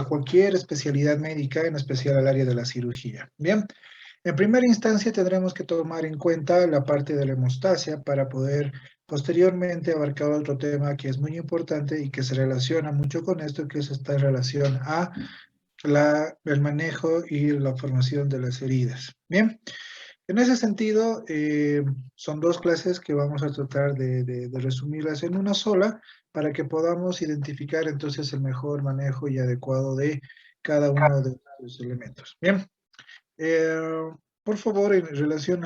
a cualquier especialidad médica, en especial al área de la cirugía. Bien, en primera instancia tendremos que tomar en cuenta la parte de la hemostasia para poder posteriormente abarcar otro tema que es muy importante y que se relaciona mucho con esto, que es esta relación a el manejo y la formación de las heridas. Bien, en ese sentido, son dos clases que vamos a tratar de resumirlas en una sola para que podamos identificar entonces el mejor manejo y adecuado de cada uno de los elementos. Bien, eh, por favor, en relación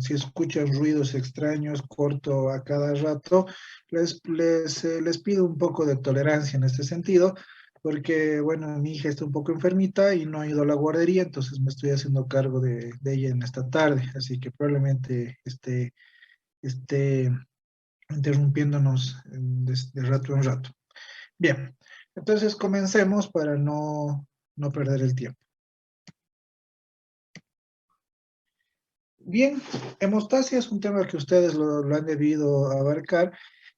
si escuchan ruidos extraños, corto a cada rato, les pido un poco de tolerancia en este sentido, porque, bueno, mi hija está un poco enfermita y no ha ido a la guardería, entonces me estoy haciendo cargo de ella en esta tarde, así que probablemente esté interrumpiéndonos de rato en rato. Bien, entonces comencemos para no perder el tiempo. Bien, hemostasia es un tema que ustedes lo han debido abarcar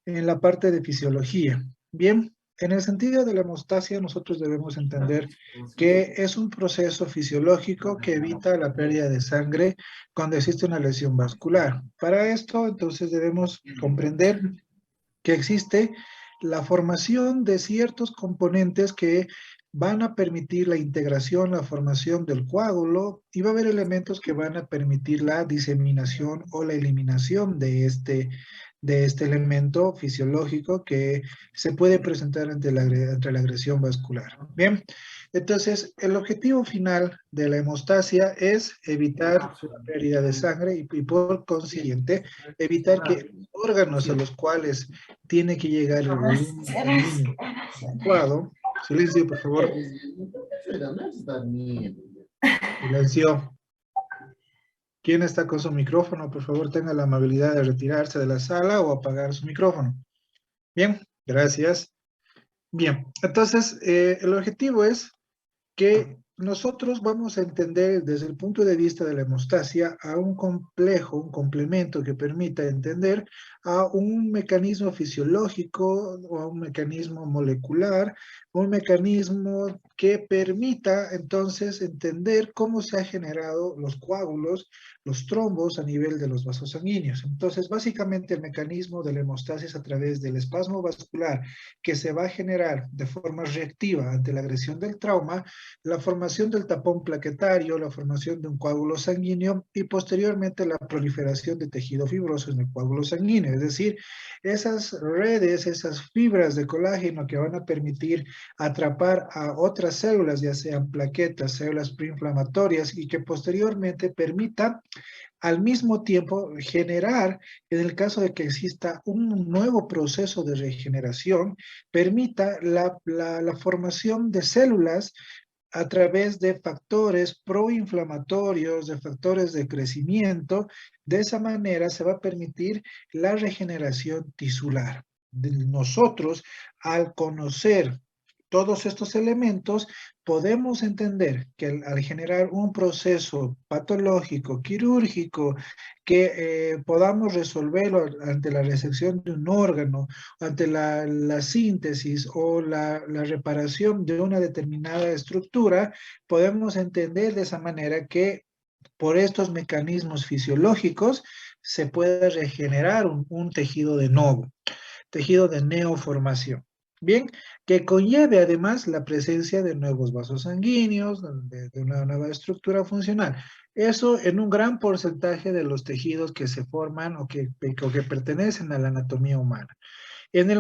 en la parte de fisiología. Bien, en el sentido de la hemostasia, nosotros debemos entender que es un proceso fisiológico que evita la pérdida de sangre cuando existe una lesión vascular. Para esto, entonces, debemos comprender que existe la formación de ciertos componentes que van a permitir la integración, la formación del coágulo, y va a haber elementos que van a permitir la diseminación o la eliminación de este elemento fisiológico que se puede presentar ante la agresión vascular. Bien, entonces el objetivo final de la hemostasia es evitar la pérdida de sangre y por consiguiente evitar que órganos a los cuales tiene que llegar el volumen sanguíneo adecuado. Silencio, por favor. Silencio. ¿Quién está con su micrófono? Por favor, tenga la amabilidad de retirarse de la sala o apagar su micrófono. Bien, gracias. Bien, entonces el objetivo es que nosotros vamos a entender desde el punto de vista de la hemostasia a un complejo, un complemento que permita entender a un mecanismo fisiológico o a un mecanismo molecular, un mecanismo que permita entonces entender cómo se han generado los coágulos, los trombos a nivel de los vasos sanguíneos. Entonces, básicamente el mecanismo de la hemostasia es a través del espasmo vascular que se va a generar de forma reactiva ante la agresión del trauma, la formación del tapón plaquetario, la formación de un coágulo sanguíneo y posteriormente la proliferación de tejido fibroso en el coágulo sanguíneo. Es decir, esas redes, esas fibras de colágeno que van a permitir atrapar a otras células, ya sean plaquetas, células preinflamatorias y que posteriormente permitan al mismo tiempo generar, en el caso de que exista un nuevo proceso de regeneración, permita la formación de células a través de factores proinflamatorios, de factores de crecimiento. De esa manera se va a permitir la regeneración tisular. Nosotros, al conocer todos estos elementos, podemos entender que al generar un proceso patológico, quirúrgico, que podamos resolverlo ante la resección de un órgano, ante la síntesis o la reparación de una determinada estructura, podemos entender de esa manera que por estos mecanismos fisiológicos se puede regenerar un tejido de nuevo, tejido de neoformación. Bien, que conlleve además la presencia de nuevos vasos sanguíneos, de una nueva estructura funcional. Eso en un gran porcentaje de los tejidos que se forman o que pertenecen a la anatomía humana. En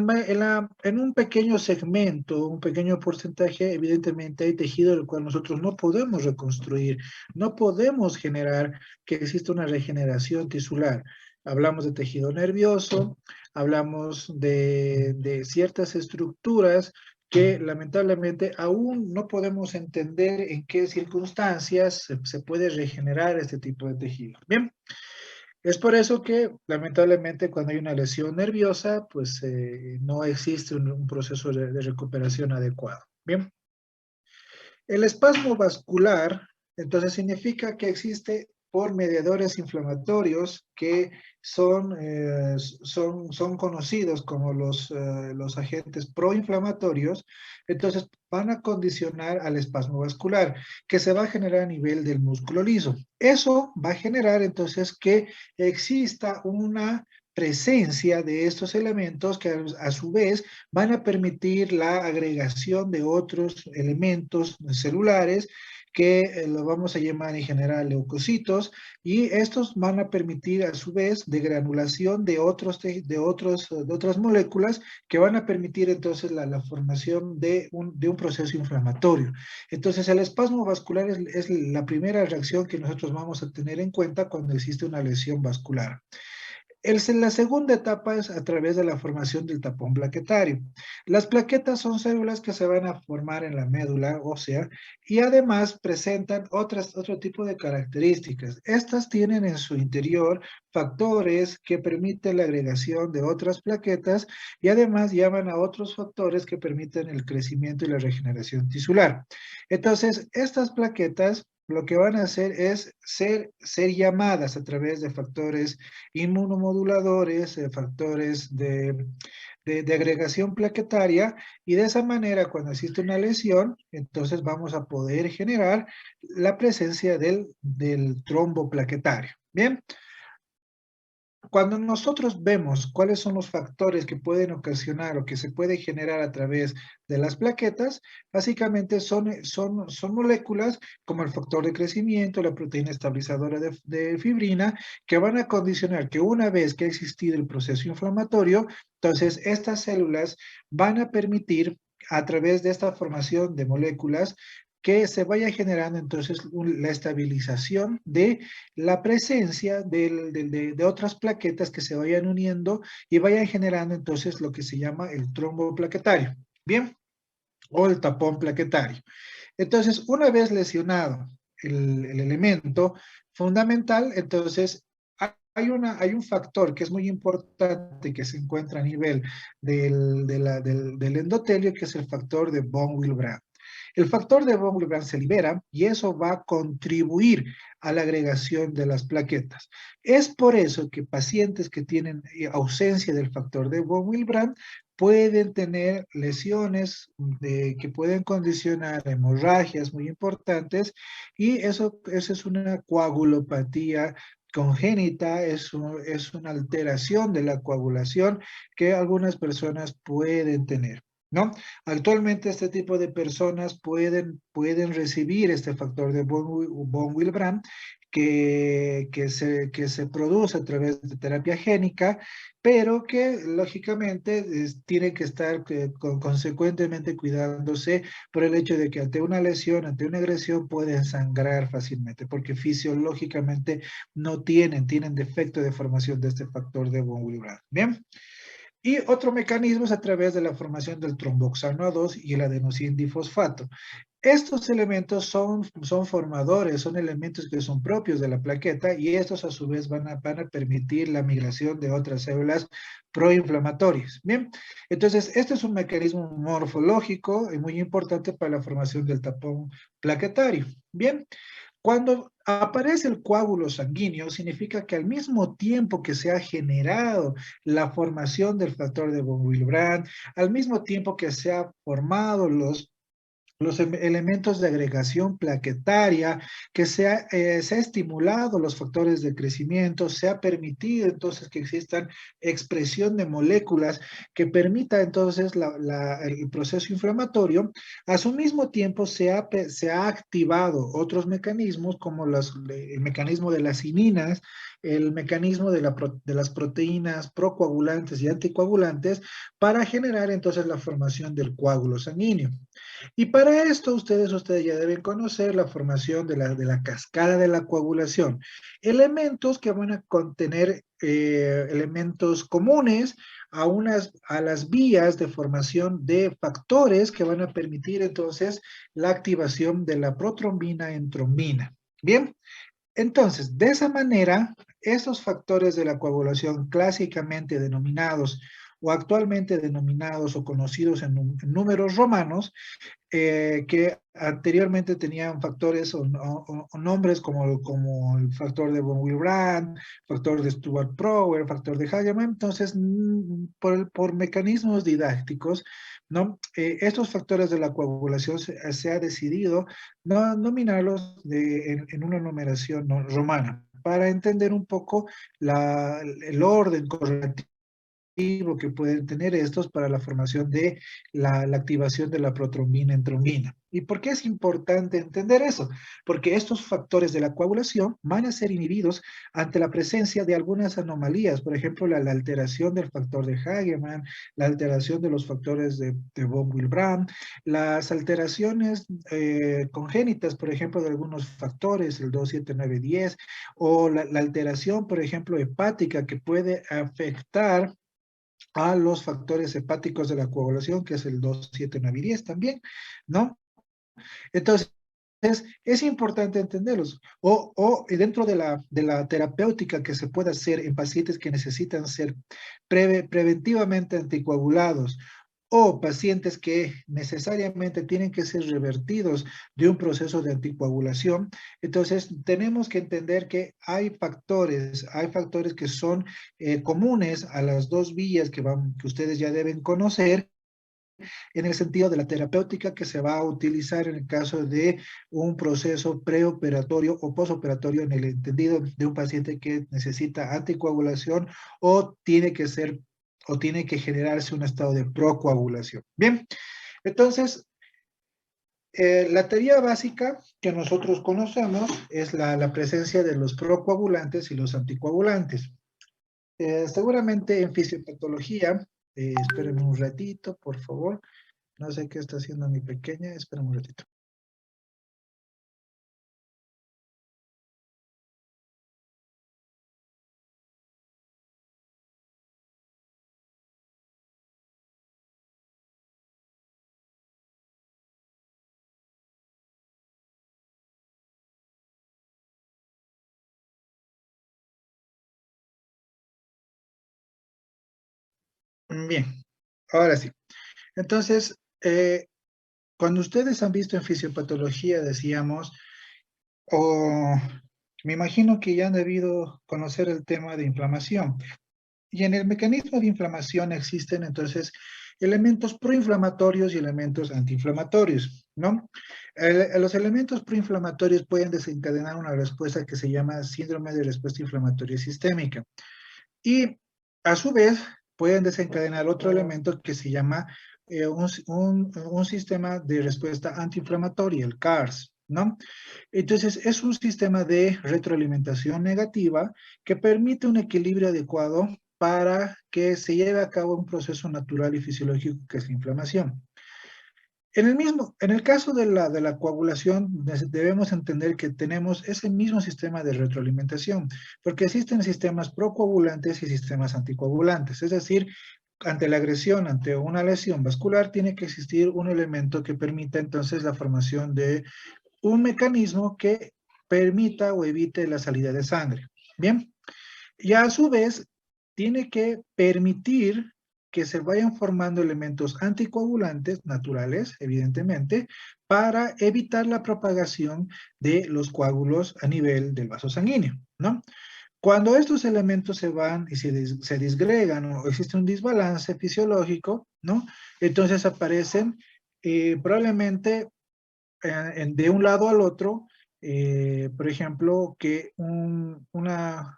un pequeño segmento, un pequeño porcentaje, evidentemente hay tejido del cual nosotros no podemos reconstruir, no podemos generar que exista una regeneración tisular. Hablamos de tejido nervioso, hablamos de ciertas estructuras que lamentablemente aún no podemos entender en qué circunstancias se puede regenerar este tipo de tejido. Bien. Es por eso que, lamentablemente, cuando hay una lesión nerviosa, pues no existe un proceso de recuperación adecuado. Bien. El espasmo vascular, entonces, significa que existe por mediadores inflamatorios que son conocidos como los agentes proinflamatorios. Entonces van a condicionar al espasmo vascular que se va a generar a nivel del músculo liso. Eso va a generar entonces que exista una presencia de estos elementos que a su vez van a permitir la agregación de otros elementos celulares que lo vamos a llamar en general leucocitos, y estos van a permitir a su vez degranulación de otras moléculas que van a permitir entonces la formación de un proceso inflamatorio. Entonces el espasmo vascular es la primera reacción que nosotros vamos a tener en cuenta cuando existe una lesión vascular. La segunda etapa es a través de la formación del tapón plaquetario. Las plaquetas son células que se van a formar en la médula ósea y además presentan otro tipo de características. Estas tienen en su interior factores que permiten la agregación de otras plaquetas y además llaman a otros factores que permiten el crecimiento y la regeneración tisular. Entonces, estas plaquetas lo que van a hacer es ser llamadas a través de factores inmunomoduladores, factores de agregación plaquetaria, y de esa manera cuando existe una lesión, entonces vamos a poder generar la presencia del trombo plaquetario. Bien. Cuando nosotros vemos cuáles son los factores que pueden ocasionar o que se puede generar a través de las plaquetas, básicamente son moléculas como el factor de crecimiento, la proteína estabilizadora de fibrina, que van a condicionar que una vez que ha existido el proceso inflamatorio, entonces estas células van a permitir a través de esta formación de moléculas que se vaya generando entonces la estabilización de la presencia de otras plaquetas que se vayan uniendo y vayan generando entonces lo que se llama el trombo plaquetario, ¿bien? O el tapón plaquetario. Entonces, una vez lesionado el elemento fundamental, entonces hay un factor que es muy importante que se encuentra a nivel del endotelio, que es el factor de von Willebrand. El factor de von Willebrand se libera y eso va a contribuir a la agregación de las plaquetas. Es por eso que pacientes que tienen ausencia del factor de von Willebrand pueden tener lesiones que pueden condicionar hemorragias muy importantes, y eso es una coagulopatía congénita, es una alteración de la coagulación que algunas personas pueden tener, ¿no? Actualmente este tipo de personas pueden recibir este factor de von Willebrand que se produce a través de terapia génica, pero que lógicamente tiene que estar consecuentemente cuidándose por el hecho de que ante una lesión, ante una agresión, pueden sangrar fácilmente, porque fisiológicamente no tienen defecto de formación de este factor de von Willebrand. Bien. Y otro mecanismo es a través de la formación del tromboxano 2 y el adenosín difosfato. Estos elementos son formadores, son elementos que son propios de la plaqueta, y estos a su vez van a permitir la migración de otras células proinflamatorias. Bien, entonces este es un mecanismo morfológico y muy importante para la formación del tapón plaquetario. Bien. Cuando aparece el coágulo sanguíneo, significa que al mismo tiempo que se ha generado la formación del factor de von Willebrand, al mismo tiempo que se han formado los elementos de agregación plaquetaria, que se ha estimulado los factores de crecimiento, se ha permitido entonces que existan expresión de moléculas que permita entonces el proceso inflamatorio. A su mismo tiempo se ha activado otros mecanismos como el mecanismo de las cininas, el mecanismo de las proteínas procoagulantes y anticoagulantes para generar entonces la formación del coágulo sanguíneo. Y para esto ustedes ya deben conocer la formación de la cascada de la coagulación. Elementos que van a contener elementos comunes a las vías de formación de factores que van a permitir entonces la activación de la protrombina en trombina. Bien, entonces de esa manera, esos factores de la coagulación clásicamente denominados o actualmente denominados o conocidos en números romanos, que anteriormente tenían factores o nombres como el factor de von Willebrand, factor de Stewart-Prower, factor de Hageman. Entonces, por mecanismos didácticos, ¿no? Estos factores de la coagulación se ha decidido no nominarlos en una numeración romana para entender un poco el orden correlativo que pueden tener estos para la formación de la activación de la protrombina en trombina. ¿Y por qué es importante entender eso? Porque estos factores de la coagulación van a ser inhibidos ante la presencia de algunas anomalías, por ejemplo, la alteración del factor de Hageman, la alteración de los factores de von Willebrand, las alteraciones congénitas, por ejemplo, de algunos factores, el 2, 7, 9, 10, o la alteración, por ejemplo, hepática que puede afectar a los factores hepáticos de la coagulación, que es el 2, 7, 9 y 10 también, ¿no? Entonces, es importante entenderlos. O dentro de la terapéutica que se puede hacer en pacientes que necesitan ser preventivamente anticoagulados o pacientes que necesariamente tienen que ser revertidos de un proceso de anticoagulación. Entonces, tenemos que entender que hay factores que son comunes a las dos vías que ustedes ya deben conocer, en el sentido de la terapéutica que se va a utilizar en el caso de un proceso preoperatorio o posoperatorio, en el entendido de un paciente que necesita anticoagulación o tiene que generarse un estado de procoagulación. Bien, entonces, la teoría básica que nosotros conocemos es la presencia de los procoagulantes y los anticoagulantes. Seguramente en fisiopatología, espérenme un ratito, por favor. No sé qué está haciendo mi pequeña, espérame un ratito. Bien, ahora sí. Entonces, cuando ustedes han visto en fisiopatología, decíamos, o me imagino que ya han debido conocer el tema de inflamación. Y en el mecanismo de inflamación existen entonces elementos proinflamatorios y elementos antiinflamatorios, ¿no? Los elementos proinflamatorios pueden desencadenar una respuesta que se llama síndrome de respuesta inflamatoria sistémica. Y a su vez pueden desencadenar otro elemento que se llama un sistema de respuesta antiinflamatoria, el CARS, ¿no? Entonces, es un sistema de retroalimentación negativa que permite un equilibrio adecuado para que se lleve a cabo un proceso natural y fisiológico que es la inflamación. En el caso de la coagulación, debemos entender que tenemos ese mismo sistema de retroalimentación, porque existen sistemas procoagulantes y sistemas anticoagulantes. Es decir, ante la agresión, ante una lesión vascular, tiene que existir un elemento que permita entonces la formación de un mecanismo que permita o evite la salida de sangre. Bien, y a su vez tiene que permitir que se vayan formando elementos anticoagulantes naturales, evidentemente, para evitar la propagación de los coágulos a nivel del vaso sanguíneo, ¿no? Cuando estos elementos se van y se disgregan o existe un desbalance fisiológico, ¿no? Entonces aparecen probablemente de un lado al otro, por ejemplo, que una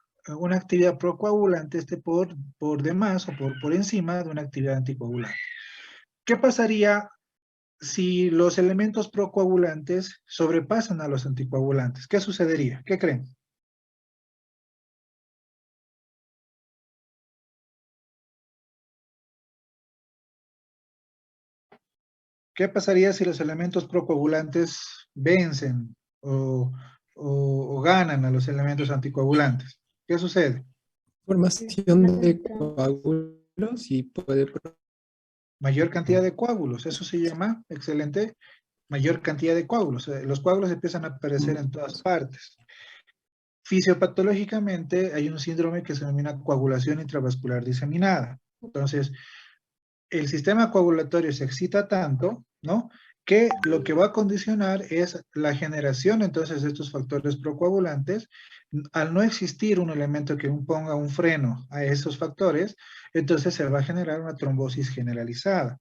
actividad procoagulante esté por demás o por encima de una actividad anticoagulante. ¿Qué pasaría si los elementos procoagulantes sobrepasan a los anticoagulantes? ¿Qué sucedería? ¿Qué creen? ¿Qué pasaría si los elementos procoagulantes vencen o ganan a los elementos anticoagulantes? ¿Qué sucede? Formación de coágulos y puede... Mayor cantidad de coágulos, eso se llama, excelente, mayor cantidad de coágulos. Los coágulos empiezan a aparecer en todas partes. Fisiopatológicamente hay un síndrome que se denomina coagulación intravascular diseminada, Entonces, el sistema coagulatorio se excita tanto, ¿no? Que lo que va a condicionar es la generación entonces de estos factores procoagulantes. Al no existir un elemento que ponga un freno a esos factores, entonces se va a generar una trombosis generalizada,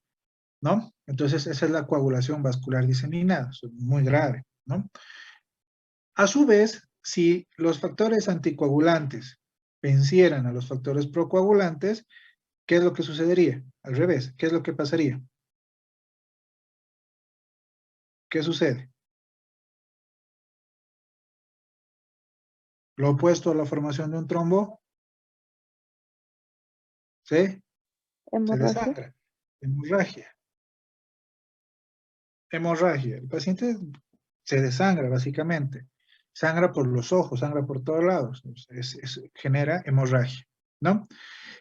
¿no? Entonces esa es la coagulación vascular diseminada, eso es muy grave, ¿no? A su vez, si los factores anticoagulantes vencieran a los factores procoagulantes, ¿qué es lo que sucedería? Al revés, ¿qué es lo que pasaría? ¿Qué sucede? Lo opuesto a la formación de un trombo, ¿sí? Se Hemorragia. desangra. Hemorragia. Hemorragia. El paciente se desangra, básicamente. Sangra por los ojos, sangra por todos lados. Genera hemorragia, ¿no?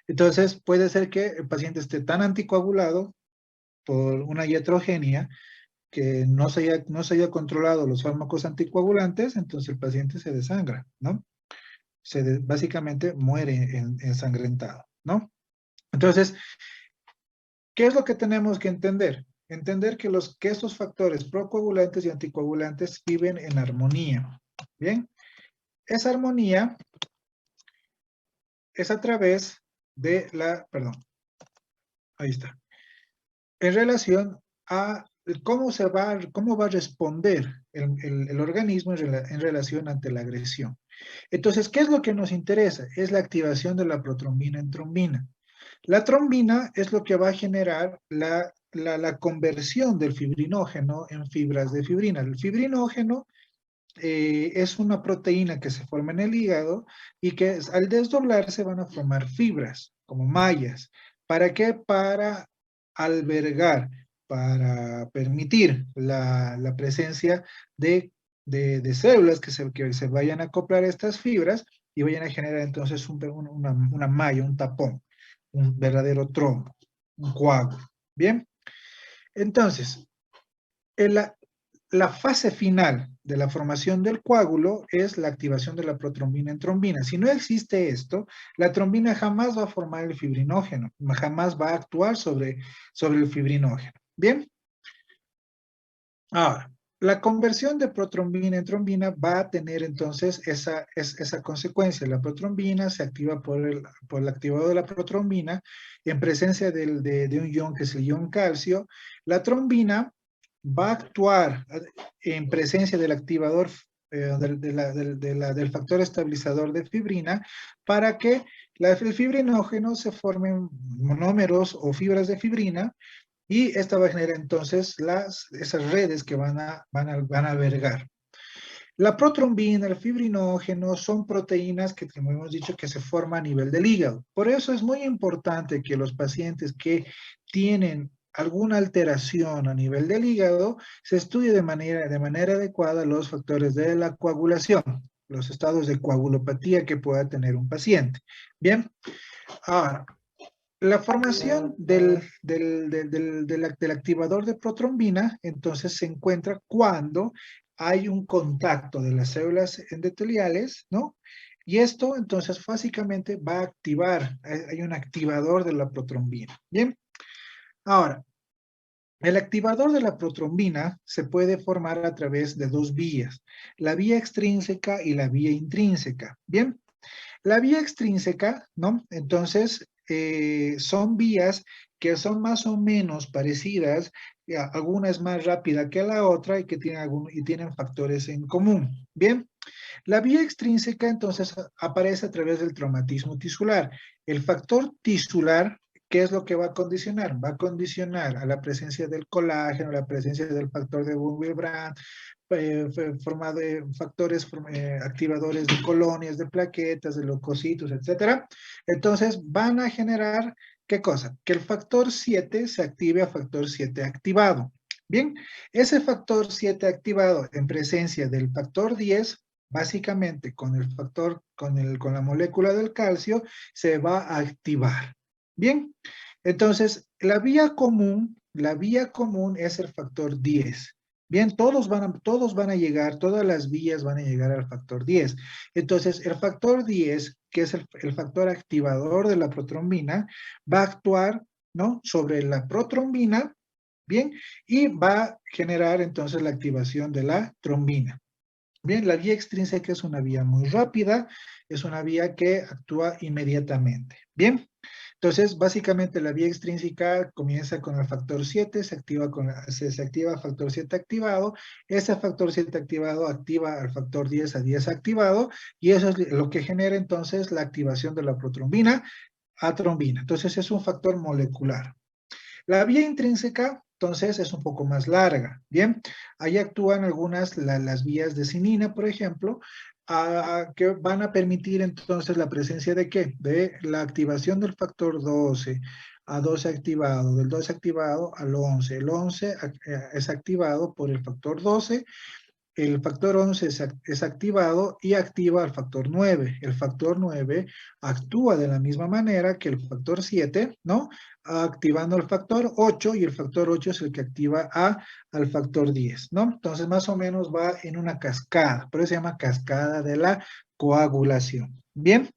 Entonces, puede ser que el paciente esté tan anticoagulado por una iatrogenia que no se haya controlado los fármacos anticoagulantes, entonces el paciente se desangra, ¿no? Básicamente muere ensangrentado, ¿no? Entonces, ¿qué es lo que tenemos que entender? Entender que estos factores procoagulantes y anticoagulantes viven en armonía, ¿bien? Esa armonía es a través de perdón, ahí está, en relación a cómo va a responder el organismo en relación ante la agresión. Entonces, ¿qué es lo que nos interesa? Es la activación de la protrombina en trombina. La trombina es lo que va a generar la conversión del fibrinógeno en fibras de fibrina. El fibrinógeno es una proteína que se forma en el hígado y que al desdoblarse van a formar fibras, como mallas. ¿Para qué? Para albergar, para permitir la presencia de células que se vayan a acoplar a estas fibras y vayan a generar entonces una malla, un tapón, un verdadero trombo, un coágulo. ¿Bien? Entonces, la fase final de la formación del coágulo es la activación de la protrombina en trombina. Si no existe esto, la trombina jamás va a formar el fibrinógeno, jamás va a actuar sobre el fibrinógeno. ¿Bien? Ahora, la conversión de protrombina en trombina va a tener entonces esa consecuencia. La protrombina se activa por el activador de la protrombina en presencia de un ion que es el ion calcio. La trombina va a actuar en presencia del activador del factor estabilizador de fibrina para que el fibrinógeno se formen monómeros o fibras de fibrina y esta va a generar entonces esas redes que van a albergar. La protrombina, el fibrinógeno son proteínas que, como hemos dicho, que se forman a nivel del hígado. Por eso es muy importante que los pacientes que tienen alguna alteración a nivel del hígado se estudie de manera adecuada los factores de la coagulación, los estados de coagulopatía que pueda tener un paciente. Bien, ahora, la formación del activador de protrombina, entonces se encuentra cuando hay un contacto de las células endoteliales, ¿no? Y esto, entonces, básicamente va a activar, hay un activador de la protrombina. Bien, ahora, el activador de la protrombina se puede formar a través de dos vías, la vía extrínseca y la vía intrínseca. Bien, la vía extrínseca, ¿no? Entonces, son vías que son más o menos parecidas, alguna es más rápida que la otra y que tienen factores en común. Bien, la vía extrínseca entonces aparece a través del traumatismo tisular. El factor tisular, ¿qué es lo que va a condicionar? Va a condicionar a la presencia del colágeno, la presencia del factor de Willebrand, formado de factores activadores de colonias, de plaquetas, de leucocitos, etcétera. Entonces van a generar, ¿qué cosa? Que el factor 7 se active a factor 7 activado. Bien, ese factor 7 activado en presencia del factor 10, básicamente con la molécula del calcio, se va a activar. Bien, entonces la vía común es el factor 10. Bien, todos van a llegar, todas las vías van a llegar al factor 10. Entonces, el factor 10, que es el factor activador de la protrombina, va a actuar, ¿no?, sobre la protrombina, bien, y va a generar entonces la activación de la trombina. Bien, la vía extrínseca es una vía muy rápida, es una vía que actúa inmediatamente. Bien, entonces básicamente la vía extrínseca comienza con el factor 7, se activa el factor 7 activado, ese factor 7 activado activa al factor 10 a 10 activado, y eso es lo que genera entonces la activación de la protrombina a trombina. Entonces es un factor molecular. La vía intrínseca, entonces, es un poco más larga, ¿bien? Ahí actúan las vías de cinina, por ejemplo, que van a permitir entonces la presencia de ¿qué? De la activación del factor 12 a 12 activado, del 12 activado al 11. El 11 es activado por el factor 12, el factor 11 es activado y activa al factor 9. El factor 9 actúa de la misma manera que el factor 7, ¿no? Activando el factor 8, y el factor 8 es el que activa al factor 10, ¿no? Entonces, más o menos va en una cascada, por eso se llama cascada de la coagulación. Bien,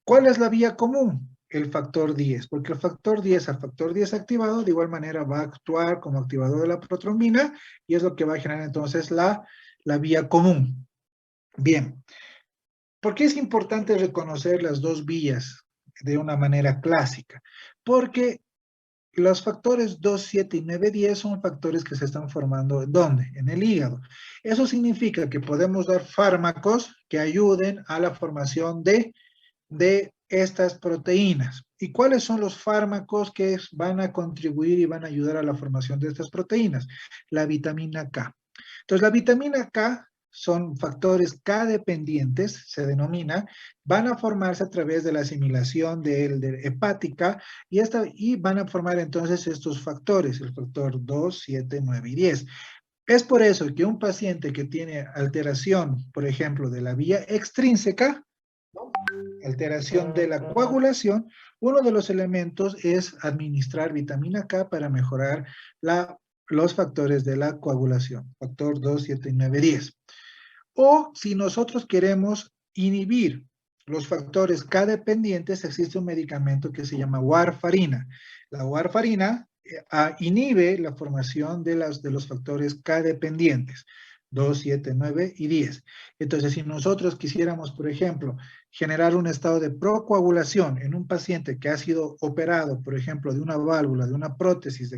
¿cuál es la vía común? El factor 10, porque el factor 10 al factor 10 activado de igual manera va a actuar como activador de la protrombina, y es lo que va a generar entonces la vía común. Bien, ¿por qué es importante reconocer las dos vías de una manera clásica? Porque los factores 2, 7 y 9, 10 son factores que se están formando, ¿dónde? En el hígado. Eso significa que podemos dar fármacos que ayuden a la formación de estas proteínas. ¿Y cuáles son los fármacos que van a contribuir y van a ayudar a la formación de estas proteínas? La vitamina K. Entonces, la vitamina K son factores K dependientes, se denomina, van a formarse a través de la asimilación de hepática, y van a formar entonces estos factores, el factor 2, 7, 9 y 10. Es por eso que un paciente que tiene alteración, por ejemplo, de la vía extrínseca, ¿no?, alteración de la coagulación, uno de los elementos es administrar vitamina K para mejorar los factores de la coagulación, factor 2, 7 y 9, 10. O si nosotros queremos inhibir los factores K dependientes, existe un medicamento que se llama warfarina. La warfarina inhibe la formación de los factores K dependientes, 2, 7, 9 y 10. Entonces, si nosotros quisiéramos, por ejemplo, generar un estado de procoagulación en un paciente que ha sido operado, por ejemplo, de una válvula, de una prótesis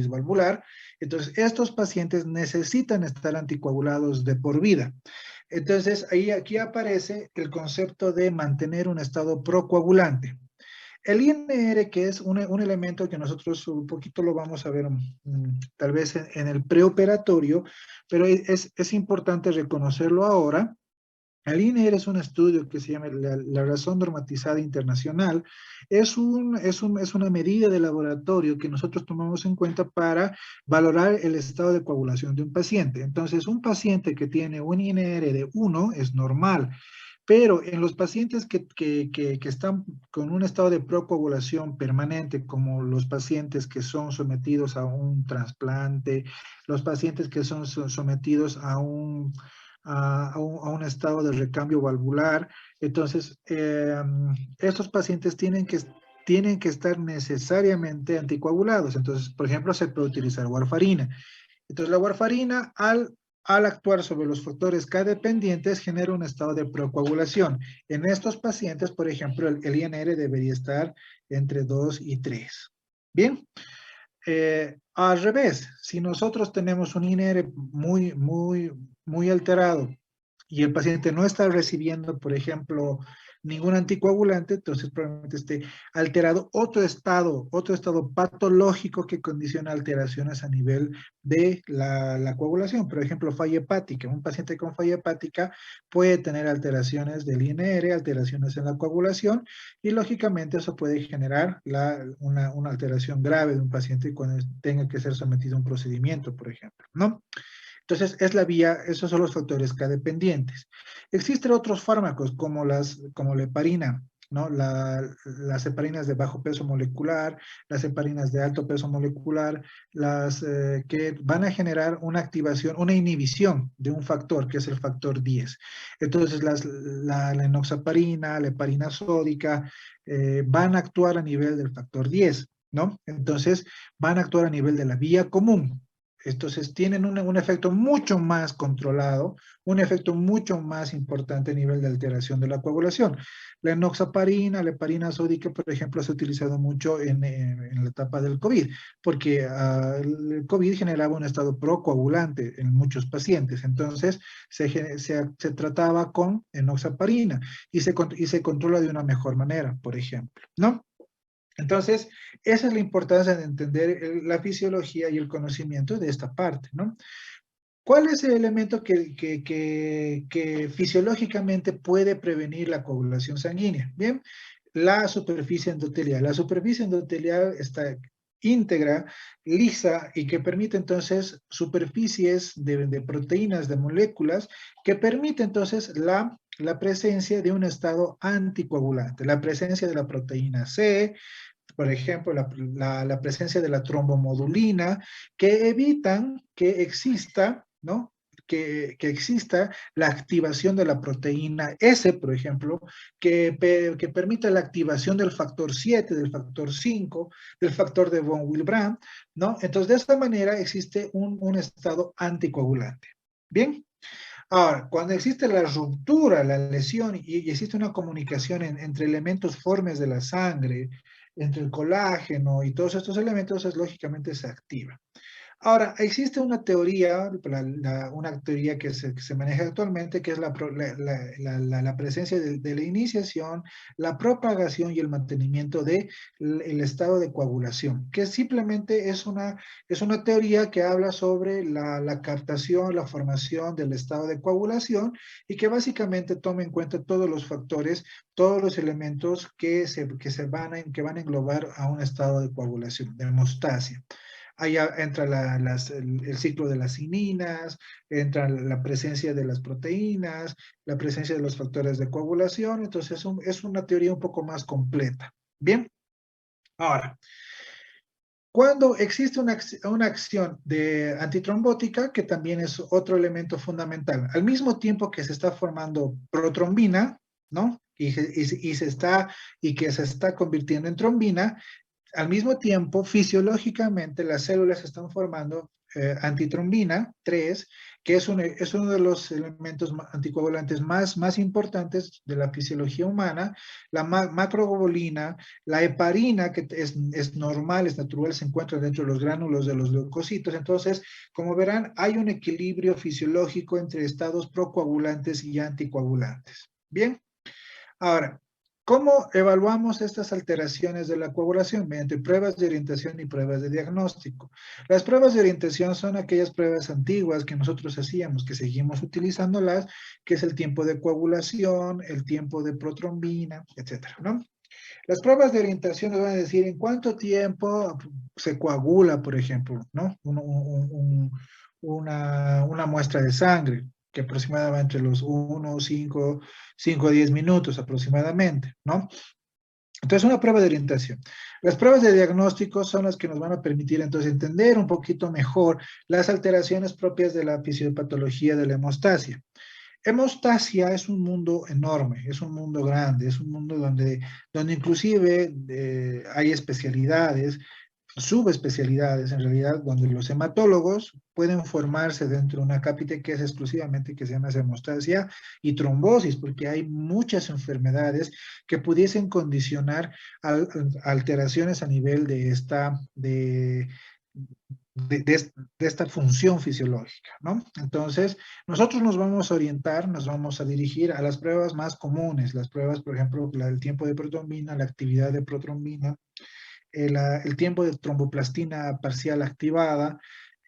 valvular, entonces estos pacientes necesitan estar anticoagulados de por vida. Entonces, aquí aparece el concepto de mantener un estado procoagulante. El INR, que es un elemento que nosotros un poquito lo vamos a ver tal vez en el preoperatorio, pero es importante reconocerlo ahora. El INR es un estudio que se llama la razón normatizada internacional. Es una medida de laboratorio que nosotros tomamos en cuenta para valorar el estado de coagulación de un paciente. Entonces, un paciente que tiene un INR de 1 es normal, pero en los pacientes que están con un estado de procoagulación permanente, como los pacientes que son sometidos a un trasplante, los pacientes que son sometidos a un estado de recambio valvular, entonces estos pacientes tienen que estar necesariamente anticoagulados. Entonces, por ejemplo, se puede utilizar warfarina. Entonces, la warfarina, al actuar sobre los factores K dependientes, genera un estado de procoagulación. En estos pacientes, por ejemplo, el INR debería estar entre 2 y 3. Bien, al revés, si nosotros tenemos un INR muy alterado y el paciente no está recibiendo, por ejemplo, ningún anticoagulante, entonces probablemente esté alterado otro estado patológico que condiciona alteraciones a nivel de la coagulación. Por ejemplo, falla hepática. Un paciente con falla hepática puede tener alteraciones del INR, alteraciones en la coagulación, y lógicamente eso puede generar una alteración grave de un paciente cuando tenga que ser sometido a un procedimiento, por ejemplo, ¿no? Entonces, esos son los factores K dependientes. Existen otros fármacos como la heparina. ¿no? Las heparinas de bajo peso molecular, las heparinas de alto peso molecular, las que van a generar una activación, una inhibición de un factor, que es el factor 10. Entonces, la enoxaparina, la heparina sódica, van a actuar a nivel del factor 10, ¿no? Entonces, van a actuar a nivel de la vía común. Entonces, tienen un efecto mucho más controlado, un efecto mucho más importante a nivel de alteración de la coagulación. La enoxaparina, la heparina sódica, por ejemplo, se ha utilizado mucho en la etapa del COVID, porque el COVID generaba un estado procoagulante en muchos pacientes. Entonces, se trataba con enoxaparina y se controla de una mejor manera, por ejemplo, ¿no? Entonces, esa es la importancia de entender la fisiología y el conocimiento de esta parte, ¿no? ¿Cuál es el elemento que fisiológicamente puede prevenir la coagulación sanguínea? Bien, la superficie endotelial. La superficie endotelial está íntegra, lisa y que permite entonces superficies de proteínas, de moléculas, que permite entonces la presencia de un estado anticoagulante, la presencia de la proteína C, por ejemplo, la presencia de la trombomodulina, que evitan que exista, ¿no? Que exista la activación de la proteína S, por ejemplo, que permita la activación del factor 7, del factor 5, del factor de von Willebrand, ¿no? Entonces, de esta manera existe un estado anticoagulante. Bien. Ahora, cuando existe la ruptura, la lesión y existe una comunicación entre elementos formes de la sangre, entre el colágeno y todos estos elementos, lógicamente se activa. Ahora, existe una teoría, una teoría que se maneja actualmente, que es la presencia de la iniciación, la propagación y el mantenimiento del estado de coagulación, que simplemente es una teoría que habla sobre la captación, la formación del estado de coagulación y que básicamente toma en cuenta todos los factores, todos los elementos que van a englobar a un estado de coagulación, de hemostasia. Ahí entra el ciclo de las cininas, entra la presencia de las proteínas, la presencia de los factores de coagulación, entonces es una teoría un poco más completa. Bien, ahora, cuando existe una acción de antitrombótica, que también es otro elemento fundamental, al mismo tiempo que se está formando protrombina, ¿no? Y que se está convirtiendo en trombina, al mismo tiempo, fisiológicamente, las células están formando antitrombina 3, que es uno de los elementos anticoagulantes más importantes de la fisiología humana, la macroglobulina, la heparina, que es normal, es natural, se encuentra dentro de los gránulos de los leucocitos. Entonces, como verán, hay un equilibrio fisiológico entre estados procoagulantes y anticoagulantes. Bien, ahora, ¿cómo evaluamos estas alteraciones de la coagulación? Mediante pruebas de orientación y pruebas de diagnóstico. Las pruebas de orientación son aquellas pruebas antiguas que nosotros hacíamos, que seguimos utilizándolas, que es el tiempo de coagulación, el tiempo de protrombina, etcétera, ¿no? Las pruebas de orientación nos van a decir en cuánto tiempo se coagula, por ejemplo, ¿no? Una muestra de sangre, que aproximadamente entre los 1, 5 a 10 minutos aproximadamente, ¿no? Entonces, una prueba de orientación. Las pruebas de diagnóstico son las que nos van a permitir entonces entender un poquito mejor las alteraciones propias de la fisiopatología de la hemostasia. Hemostasia es un mundo enorme, es un mundo grande, es un mundo donde inclusive hay especialidades, subespecialidades en realidad, donde los hematólogos pueden formarse dentro de una cápita que es exclusivamente que se llama hemostasia y trombosis, porque hay muchas enfermedades que pudiesen condicionar alteraciones a nivel de esta función fisiológica, ¿no? Entonces, nosotros nos vamos a orientar, nos vamos a dirigir a las pruebas más comunes, las pruebas, por ejemplo, el tiempo de protrombina, la actividad de protrombina, el tiempo de tromboplastina parcial activada,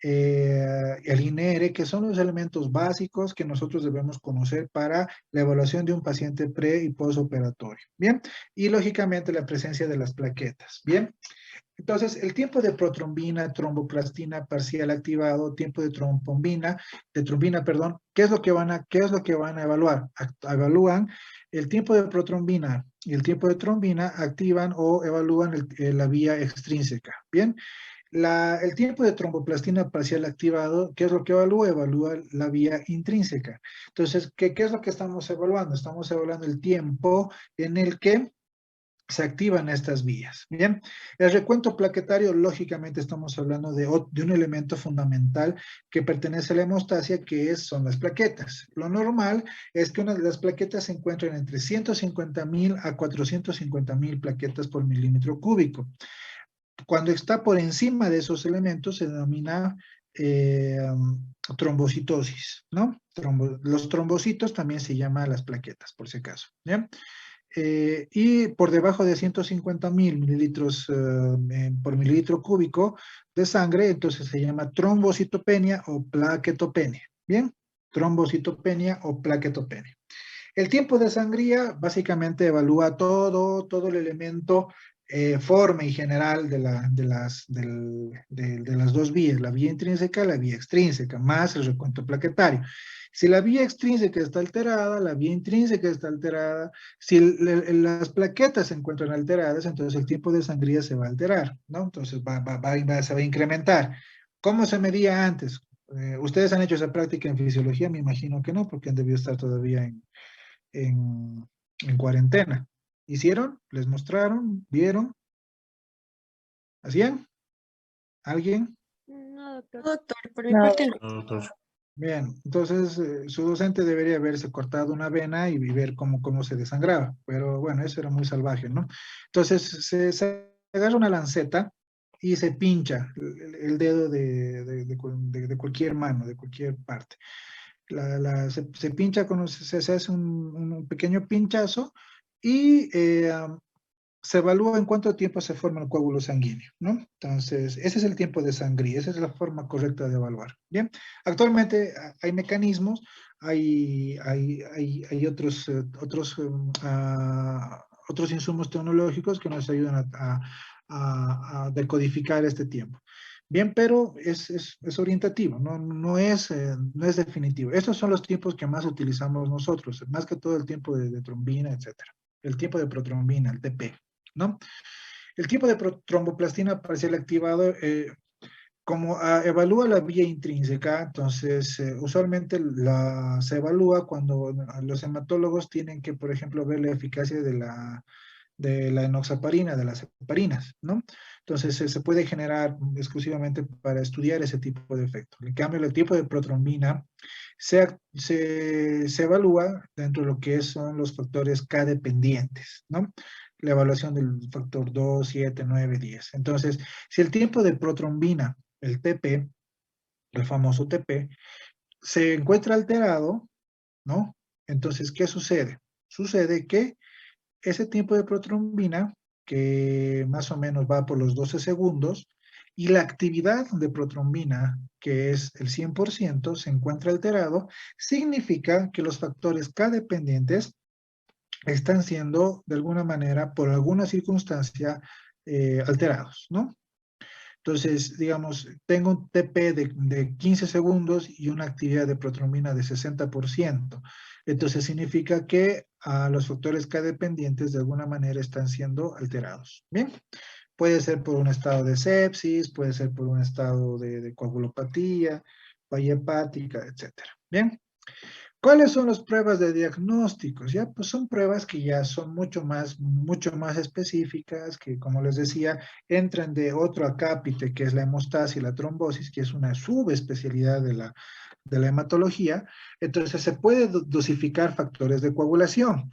el INR, que son los elementos básicos que nosotros debemos conocer para la evaluación de un paciente pre y postoperatorio, ¿bien? Y lógicamente la presencia de las plaquetas, ¿bien? Entonces, el tiempo de protrombina, tromboplastina parcial activado, tiempo de trombina, perdón, ¿qué es lo que van a evaluar? Evalúan el tiempo de protrombina y el tiempo de trombina, activan o evalúan la vía extrínseca. Bien, el tiempo de tromboplastina parcial activado, ¿qué es lo que evalúa? Evalúa la vía intrínseca. Entonces, ¿qué es lo que estamos evaluando? Estamos evaluando el tiempo en el que se activan estas vías. Bien, el recuento plaquetario, lógicamente estamos hablando de un elemento fundamental que pertenece a la hemostasia, son las plaquetas. Lo normal es que las plaquetas se encuentren entre 150.000 a 450.000 plaquetas por milímetro cúbico. Cuando está por encima de esos elementos se denomina trombocitosis, ¿no? Los trombocitos también se llaman las plaquetas, por si acaso, ¿bien? Y por debajo de 150.000 mililitros por mililitro cúbico de sangre, entonces se llama trombocitopenia o plaquetopenia. ¿Bien? Trombocitopenia o plaquetopenia. El tiempo de sangría básicamente evalúa todo el elemento, forma y general de las dos vías, la vía intrínseca y la vía extrínseca, más el recuento plaquetario. Si la vía extrínseca está alterada, la vía intrínseca está alterada, si las plaquetas se encuentran alteradas, entonces el tiempo de sangría se va a alterar, ¿no? Entonces se va a incrementar. ¿Cómo se medía antes? ¿Ustedes han hecho esa práctica en fisiología? Me imagino que no, porque han debido estar todavía en cuarentena. ¿Hicieron? ¿Les mostraron? ¿Vieron? ¿Hacían? ¿Alguien? No, doctor. No, doctor, por mi No. parte no. No, doctor. Bien, entonces su docente debería haberse cortado una vena y ver cómo se desangraba, pero bueno, eso era muy salvaje, ¿no? Entonces se agarra una lanceta y se pincha el dedo de cualquier mano, de cualquier parte. Se pincha, se hace un pequeño pinchazo y se evalúa en cuánto tiempo se forma el coágulo sanguíneo, ¿no? Entonces, ese es el tiempo de sangría, esa es la forma correcta de evaluar. Bien, actualmente hay mecanismos, hay otros insumos tecnológicos que nos ayudan a decodificar este tiempo. Bien, pero es orientativo, no es definitivo. Estos son los tiempos que más utilizamos nosotros, más que todo el tiempo de trombina, etcétera. El tiempo de protrombina, el TP, ¿no? El tiempo de tromboplastina parcial activado, como evalúa la vía intrínseca, entonces usualmente se evalúa cuando los hematólogos tienen que, por ejemplo, ver la eficacia de la enoxaparina, de las heparinas, ¿no? Entonces se puede generar exclusivamente para estudiar ese tipo de efectos. En cambio, el tipo de protrombina se evalúa dentro de lo que son los factores K dependientes, ¿no? La evaluación del factor 2, 7, 9, 10. Entonces, si el tiempo de protrombina, el TP, el famoso TP, se encuentra alterado, ¿no? Entonces, ¿qué sucede? Sucede que ese tiempo de protrombina, que más o menos va por los 12 segundos, y la actividad de protrombina, que es el 100%, se encuentra alterado, significa que los factores K dependientes están siendo, de alguna manera, por alguna circunstancia, alterados, ¿no? Entonces, digamos, tengo un TP de 15 segundos y una actividad de protrombina de 60%. Entonces, significa que los factores K dependientes de alguna manera están siendo alterados. Bien, puede ser por un estado de sepsis, puede ser por un estado de coagulopatía, falla hepática, etcétera. Bien. ¿Cuáles son las pruebas de diagnósticos? Ya, pues son pruebas que ya son mucho más específicas, que como les decía, entran de otro acápite, que es la hemostasia y la trombosis, que es una subespecialidad de la hematología. Entonces se puede dosificar factores de coagulación.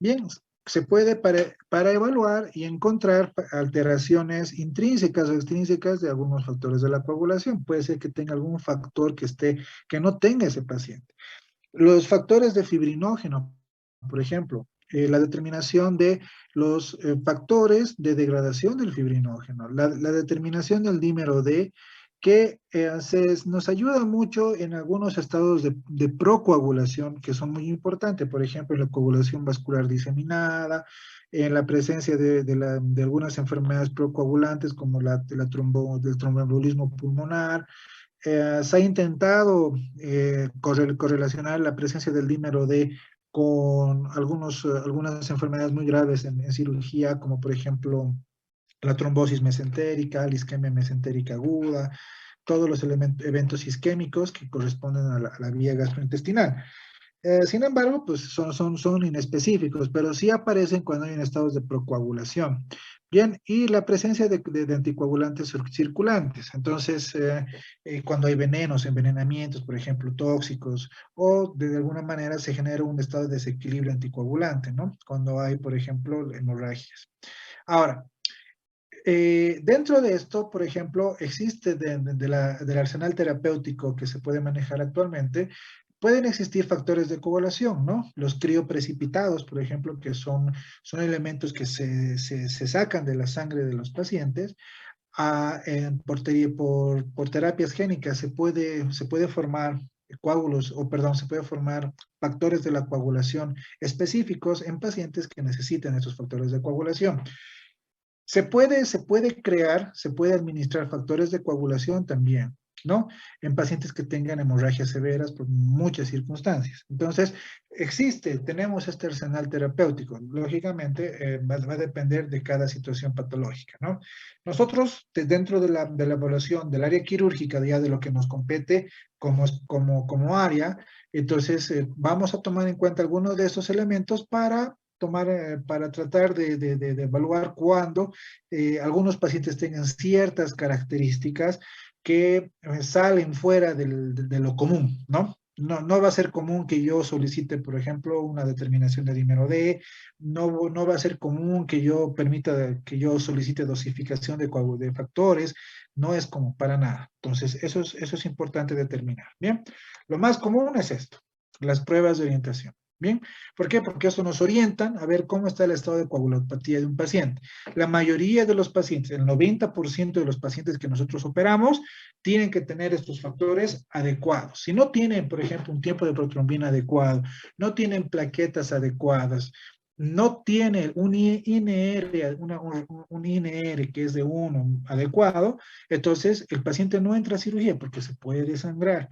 Bien, se puede para evaluar y encontrar alteraciones intrínsecas o extrínsecas de algunos factores de la coagulación. Puede ser que tenga algún factor que no tenga ese paciente. Los factores de fibrinógeno, por ejemplo, la determinación de los factores de degradación del fibrinógeno, la determinación del dímero D, que nos ayuda mucho en algunos estados de procoagulación que son muy importantes, por ejemplo, en la coagulación vascular diseminada, en la presencia de algunas enfermedades procoagulantes como del tromboembolismo pulmonar. Se ha intentado correlacionar la presencia del dímero D con algunas enfermedades muy graves en cirugía, como por ejemplo la trombosis mesentérica, la isquemia mesentérica aguda, todos los eventos isquémicos que corresponden a la vía gastrointestinal. Sin embargo, pues son inespecíficos, pero sí aparecen cuando hay estados de procoagulación. Bien, y la presencia de anticoagulantes circulantes. Entonces, cuando hay venenos, envenenamientos, por ejemplo, tóxicos, o de alguna manera se genera un estado de desequilibrio anticoagulante, ¿no? Cuando hay, por ejemplo, hemorragias. Ahora, dentro de esto, por ejemplo, existe del arsenal terapéutico que se puede manejar actualmente, pueden existir factores de coagulación, ¿no? Los crioprecipitados, por ejemplo, que son elementos que se sacan de la sangre de los pacientes. Por terapias génicas se puede formar coágulos, o perdón, se puede formar factores de la coagulación específicos en pacientes que necesiten esos factores de coagulación. Se puede administrar factores de coagulación también, ¿no? En pacientes que tengan hemorragias severas por muchas circunstancias. Entonces, tenemos este arsenal terapéutico. Lógicamente, va a depender de cada situación patológica, ¿no? Nosotros, dentro de la evaluación del área quirúrgica, ya de lo que nos compete como área, entonces vamos a tomar en cuenta algunos de estos elementos para tratar de evaluar cuándo algunos pacientes tengan ciertas características que salen fuera de lo común, ¿no? No va a ser común que yo solicite, por ejemplo, una determinación de dímero D, no va a ser común que yo permita que yo solicite dosificación de factores, no es como para nada. Entonces, eso es importante determinar, ¿bien? Lo más común es esto, las pruebas de orientación. ¿Bien? ¿Por qué? Porque eso nos orientan a ver cómo está el estado de coagulopatía de un paciente. La mayoría de los pacientes, el 90% de los pacientes que nosotros operamos, tienen que tener estos factores adecuados. Si no tienen, por ejemplo, un tiempo de protrombina adecuado, no tienen plaquetas adecuadas, no tiene un INR, un INR que es de 1 adecuado, entonces el paciente no entra a cirugía porque se puede desangrar,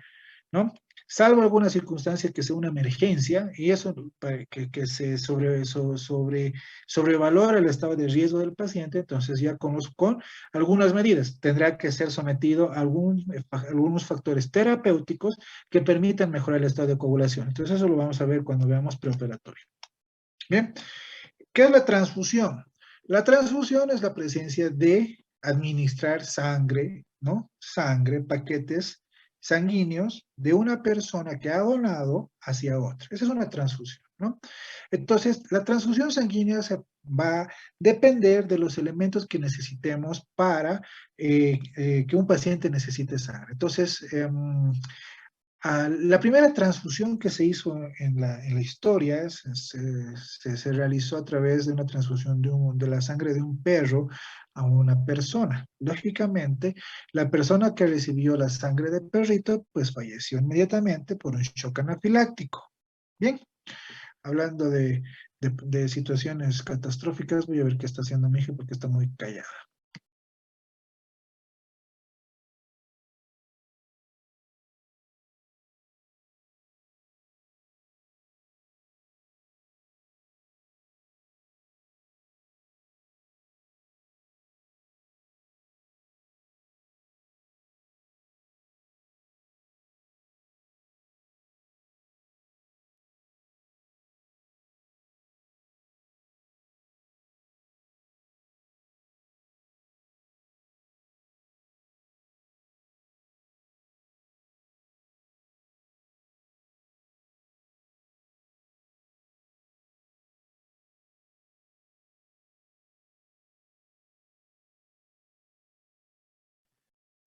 ¿no? Salvo alguna circunstancia que sea una emergencia, y eso que se sobrevalora el estado de riesgo del paciente, entonces ya con algunas medidas tendrá que ser sometido a algunos factores terapéuticos que permitan mejorar el estado de coagulación. Entonces eso lo vamos a ver cuando veamos preoperatorio. Bien, ¿qué es la transfusión? La transfusión es la presencia de administrar sangre, ¿no? Sangre, paquetes sanguíneos de una persona que ha donado hacia otra. Esa es una transfusión, ¿no? Entonces, la transfusión sanguínea va a depender de los elementos que necesitemos para que un paciente necesite sangre. Entonces, la primera transfusión que se hizo en la historia se realizó a través de una transfusión de la sangre de un perro a una persona. Lógicamente, la persona que recibió la sangre del perrito, pues falleció inmediatamente por un shock anafiláctico. Bien, hablando de situaciones catastróficas, voy a ver qué está haciendo mi hija porque está muy callada.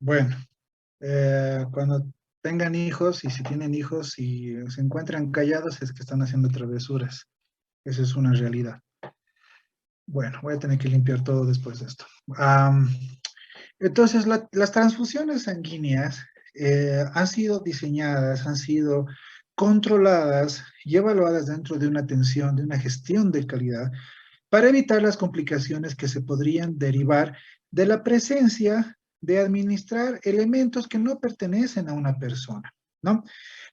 Bueno. Cuando tengan hijos y si tienen hijos y se encuentran callados es que están haciendo travesuras. Esa es una realidad. Bueno, voy a tener que limpiar todo después de esto. Entonces, las transfusiones sanguíneas han sido diseñadas, han sido controladas y evaluadas dentro de una atención, de una gestión de calidad, para evitar las complicaciones que se podrían derivar de la presencia de administrar elementos que no pertenecen a una persona, ¿no?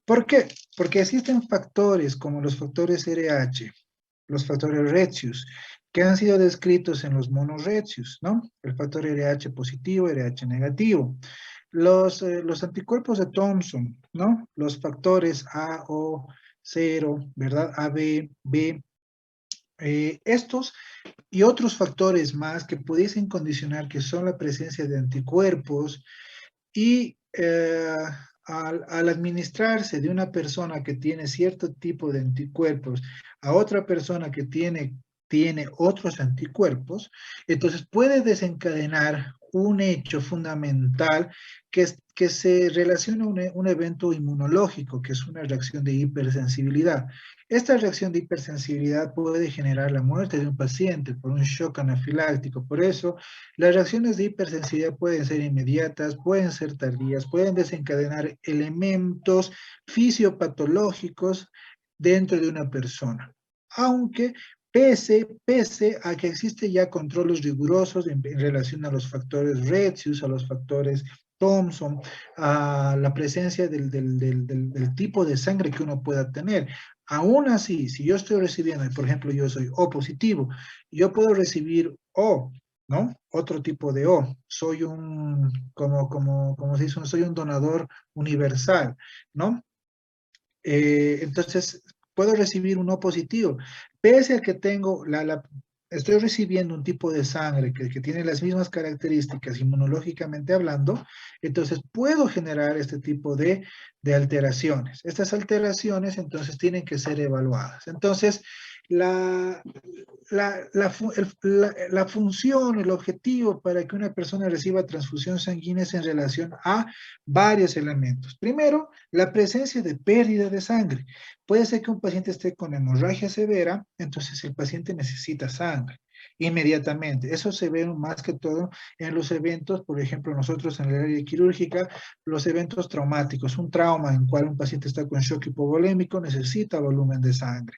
¿Por qué? Porque existen factores como los factores RH, los factores Retius, que han sido descritos en los monos Retius, ¿no? El factor RH positivo, RH negativo. Los anticuerpos de Thomson, ¿no? Los factores A, O, 0, ¿verdad? AB, B. Estos y otros factores más que pudiesen condicionar que son la presencia de anticuerpos y al administrarse de una persona que tiene cierto tipo de anticuerpos a otra persona que tiene otros anticuerpos, entonces puede desencadenar un hecho fundamental que se relaciona a un evento inmunológico, que es una reacción de hipersensibilidad. Esta reacción de hipersensibilidad puede generar la muerte de un paciente por un shock anafiláctico. Por eso, las reacciones de hipersensibilidad pueden ser inmediatas, pueden ser tardías, pueden desencadenar elementos fisiopatológicos dentro de una persona. Aunque pese a que existe ya controles rigurosos en relación a los factores Retius, a los factores Thomson, a la presencia del tipo de sangre que uno pueda tener. Aún así, si yo estoy recibiendo, por ejemplo, yo soy O positivo, yo puedo recibir O, ¿no? Otro tipo de O. Soy como se dice, soy un donador universal, ¿no? Entonces, puedo recibir un O positivo. Pese a que estoy recibiendo un tipo de sangre que tiene las mismas características inmunológicamente hablando, entonces puedo generar este tipo de alteraciones. Estas alteraciones, entonces, tienen que ser evaluadas. Entonces, la, la función, el objetivo para que una persona reciba transfusión sanguínea es en relación a varios elementos. Primero, la presencia de pérdida de sangre. Puede ser que un paciente esté con hemorragia severa, entonces el paciente necesita sangre inmediatamente. Eso se ve más que todo en los eventos, por ejemplo, nosotros en el área quirúrgica, los eventos traumáticos, un trauma en cual un paciente está con shock hipovolémico necesita volumen de sangre.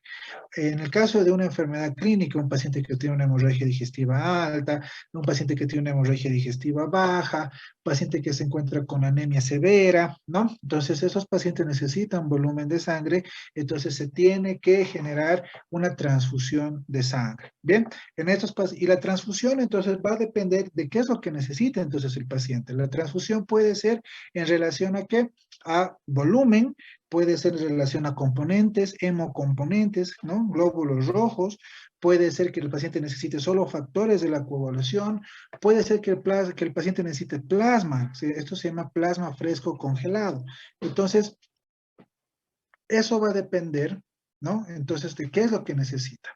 En el caso de una enfermedad clínica, un paciente que tiene una hemorragia digestiva alta, un paciente que tiene una hemorragia digestiva baja, un paciente que se encuentra con anemia severa, ¿no? Entonces, esos pacientes necesitan volumen de sangre, entonces se tiene que generar una transfusión de sangre. Bien, y la transfusión entonces va a depender de qué es lo que necesita entonces el paciente. La transfusión puede ser en relación a qué? A volumen, puede ser en relación a componentes, hemocomponentes, ¿no? Glóbulos rojos, puede ser que el paciente necesite solo factores de la coagulación, puede ser que el paciente necesite plasma, esto se llama plasma fresco congelado. Entonces, eso va a depender, ¿no? Entonces, de qué es lo que necesita.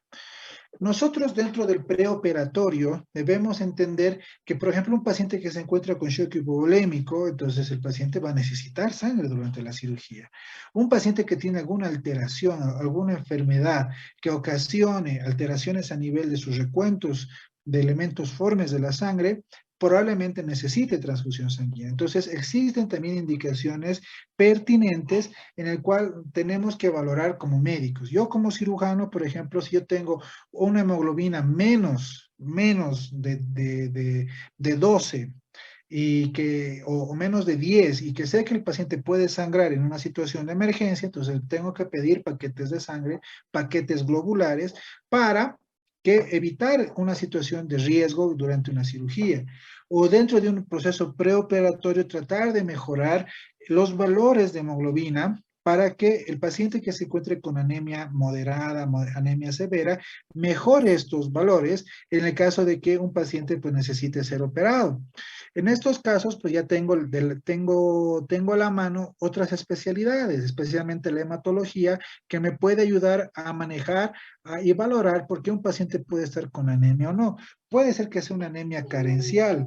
Nosotros dentro del preoperatorio debemos entender que, por ejemplo, un paciente que se encuentra con shock hipovolémico, entonces el paciente va a necesitar sangre durante la cirugía. Un paciente que tiene alguna alteración, alguna enfermedad que ocasione alteraciones a nivel de sus recuentos de elementos formes de la sangre, probablemente necesite transfusión sanguínea. Entonces, existen también indicaciones pertinentes en el cual tenemos que valorar como médicos. Yo como cirujano, por ejemplo, si yo tengo una hemoglobina menos de 12 o menos de 10 y que sé que el paciente puede sangrar en una situación de emergencia, entonces tengo que pedir paquetes de sangre, paquetes globulares para que evitar una situación de riesgo durante una cirugía o dentro de un proceso preoperatorio tratar de mejorar los valores de hemoglobina para que el paciente que se encuentre con anemia moderada, anemia severa, mejore estos valores en el caso de que un paciente pues, necesite ser operado. En estos casos, pues ya tengo a la mano otras especialidades, especialmente la hematología, que me puede ayudar a manejar y valorar por qué un paciente puede estar con anemia o no. Puede ser que sea una anemia carencial,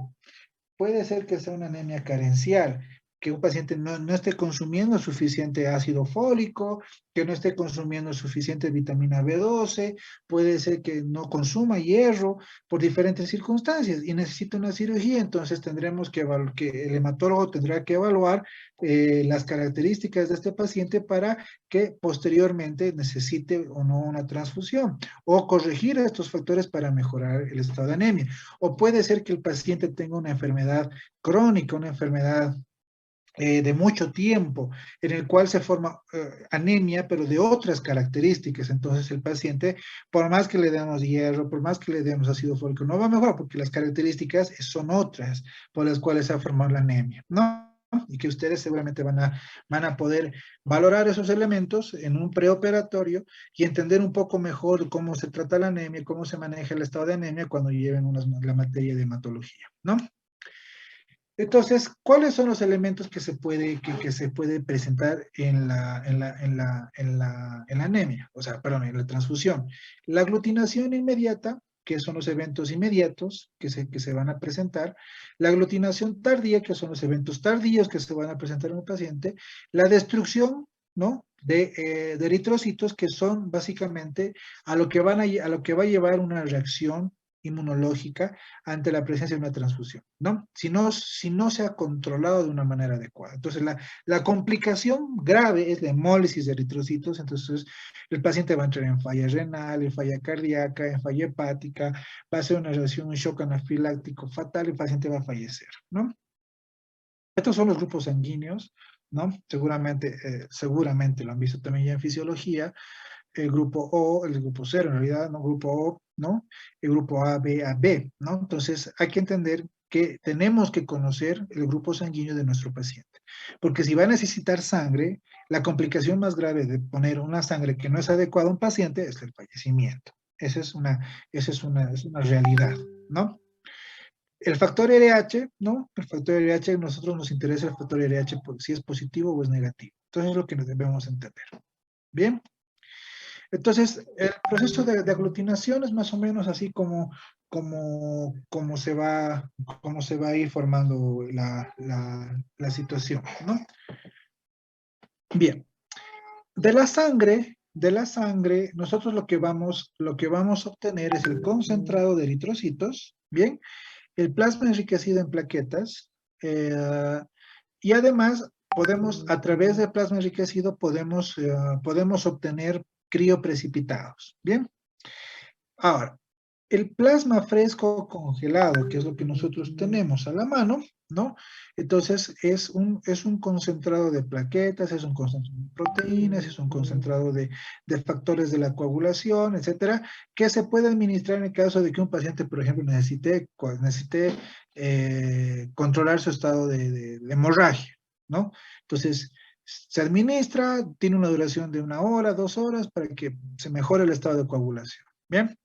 puede ser que sea una anemia carencial. que un paciente no esté consumiendo suficiente ácido fólico, que no esté consumiendo suficiente vitamina B12, puede ser que no consuma hierro por diferentes circunstancias y necesita una cirugía, entonces tendremos que el hematólogo tendrá que evaluar las características de este paciente para que posteriormente necesite o no una transfusión, o corregir estos factores para mejorar el estado de anemia. O puede ser que el paciente tenga una enfermedad crónica, una enfermedad de mucho tiempo, en el cual se forma anemia, pero de otras características. Entonces el paciente, por más que le demos hierro, por más que le demos ácido fólico, no va a mejorar porque las características son otras por las cuales se ha formado la anemia, ¿no? Y que ustedes seguramente van a poder valorar esos elementos en un preoperatorio y entender un poco mejor cómo se trata la anemia, cómo se maneja el estado de anemia cuando lleven la materia de hematología, ¿no? Entonces, ¿cuáles son los elementos que se puede presentar en la anemia? O sea, perdón, en la transfusión. La aglutinación inmediata, que son los eventos inmediatos que se van a presentar. La aglutinación tardía, que son los eventos tardíos que se van a presentar en un paciente. La destrucción, ¿no? De eritrocitos, que son básicamente a lo que va a llevar una reacción inmunológica ante la presencia de una transfusión, ¿no? Si no se ha controlado de una manera adecuada. Entonces, la complicación grave es la hemólisis de eritrocitos, entonces el paciente va a entrar en falla renal, en falla cardíaca, en falla hepática, va a ser una reacción, un shock anafiláctico fatal, y el paciente va a fallecer, ¿no? Estos son los grupos sanguíneos, ¿no? Seguramente lo han visto también ya en fisiología, el grupo O, el grupo 0 en realidad, ¿no? Grupo O, ¿no? El grupo A, B, A, B, ¿no? Entonces hay que entender que tenemos que conocer el grupo sanguíneo de nuestro paciente, porque si va a necesitar sangre, la complicación más grave de poner una sangre que no es adecuada a un paciente es el fallecimiento. Es una realidad, ¿no? El factor RH, ¿no? El factor RH, a nosotros nos interesa el factor RH si es positivo o es negativo. Entonces es lo que debemos entender. Bien. Entonces, el proceso de aglutinación es más o menos así como cómo se va a ir formando la situación, ¿no? Bien, de la sangre, nosotros lo que vamos a obtener es el concentrado de eritrocitos, ¿bien? El plasma enriquecido en plaquetas, y además a través del plasma enriquecido, podemos obtener crioprecipitados, ¿bien? Ahora, el plasma fresco congelado, que es lo que nosotros tenemos a la mano, ¿no? Entonces, es un concentrado de plaquetas, es un concentrado de proteínas, es un concentrado de factores de la coagulación, etcétera, que se puede administrar en el caso de que un paciente, por ejemplo, necesite controlar su estado de hemorragia, ¿no? Entonces, se administra, tiene una duración de 1 hora, 2 horas, para que se mejore el estado de coagulación. ¿Bien?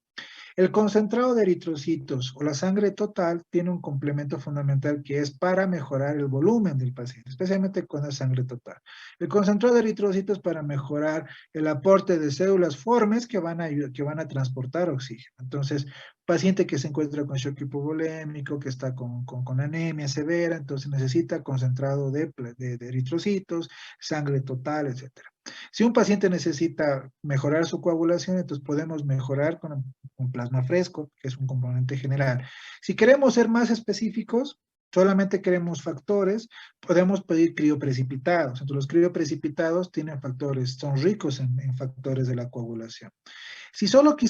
El concentrado de eritrocitos o la sangre total tiene un complemento fundamental que es para mejorar el volumen del paciente, especialmente con la sangre total. El concentrado de eritrocitos para mejorar el aporte de células formes que van a transportar oxígeno. Entonces, paciente que se encuentra con shock hipovolémico, que está con anemia severa, entonces necesita concentrado de eritrocitos, sangre total, etcétera. Si un paciente necesita mejorar su coagulación, entonces podemos mejorar con un plasma fresco, que es un componente general. Si queremos ser más específicos, solamente queremos factores, podemos pedir crioprecipitados. Entonces, los crioprecipitados tienen factores, son ricos en factores de la coagulación. Si solamente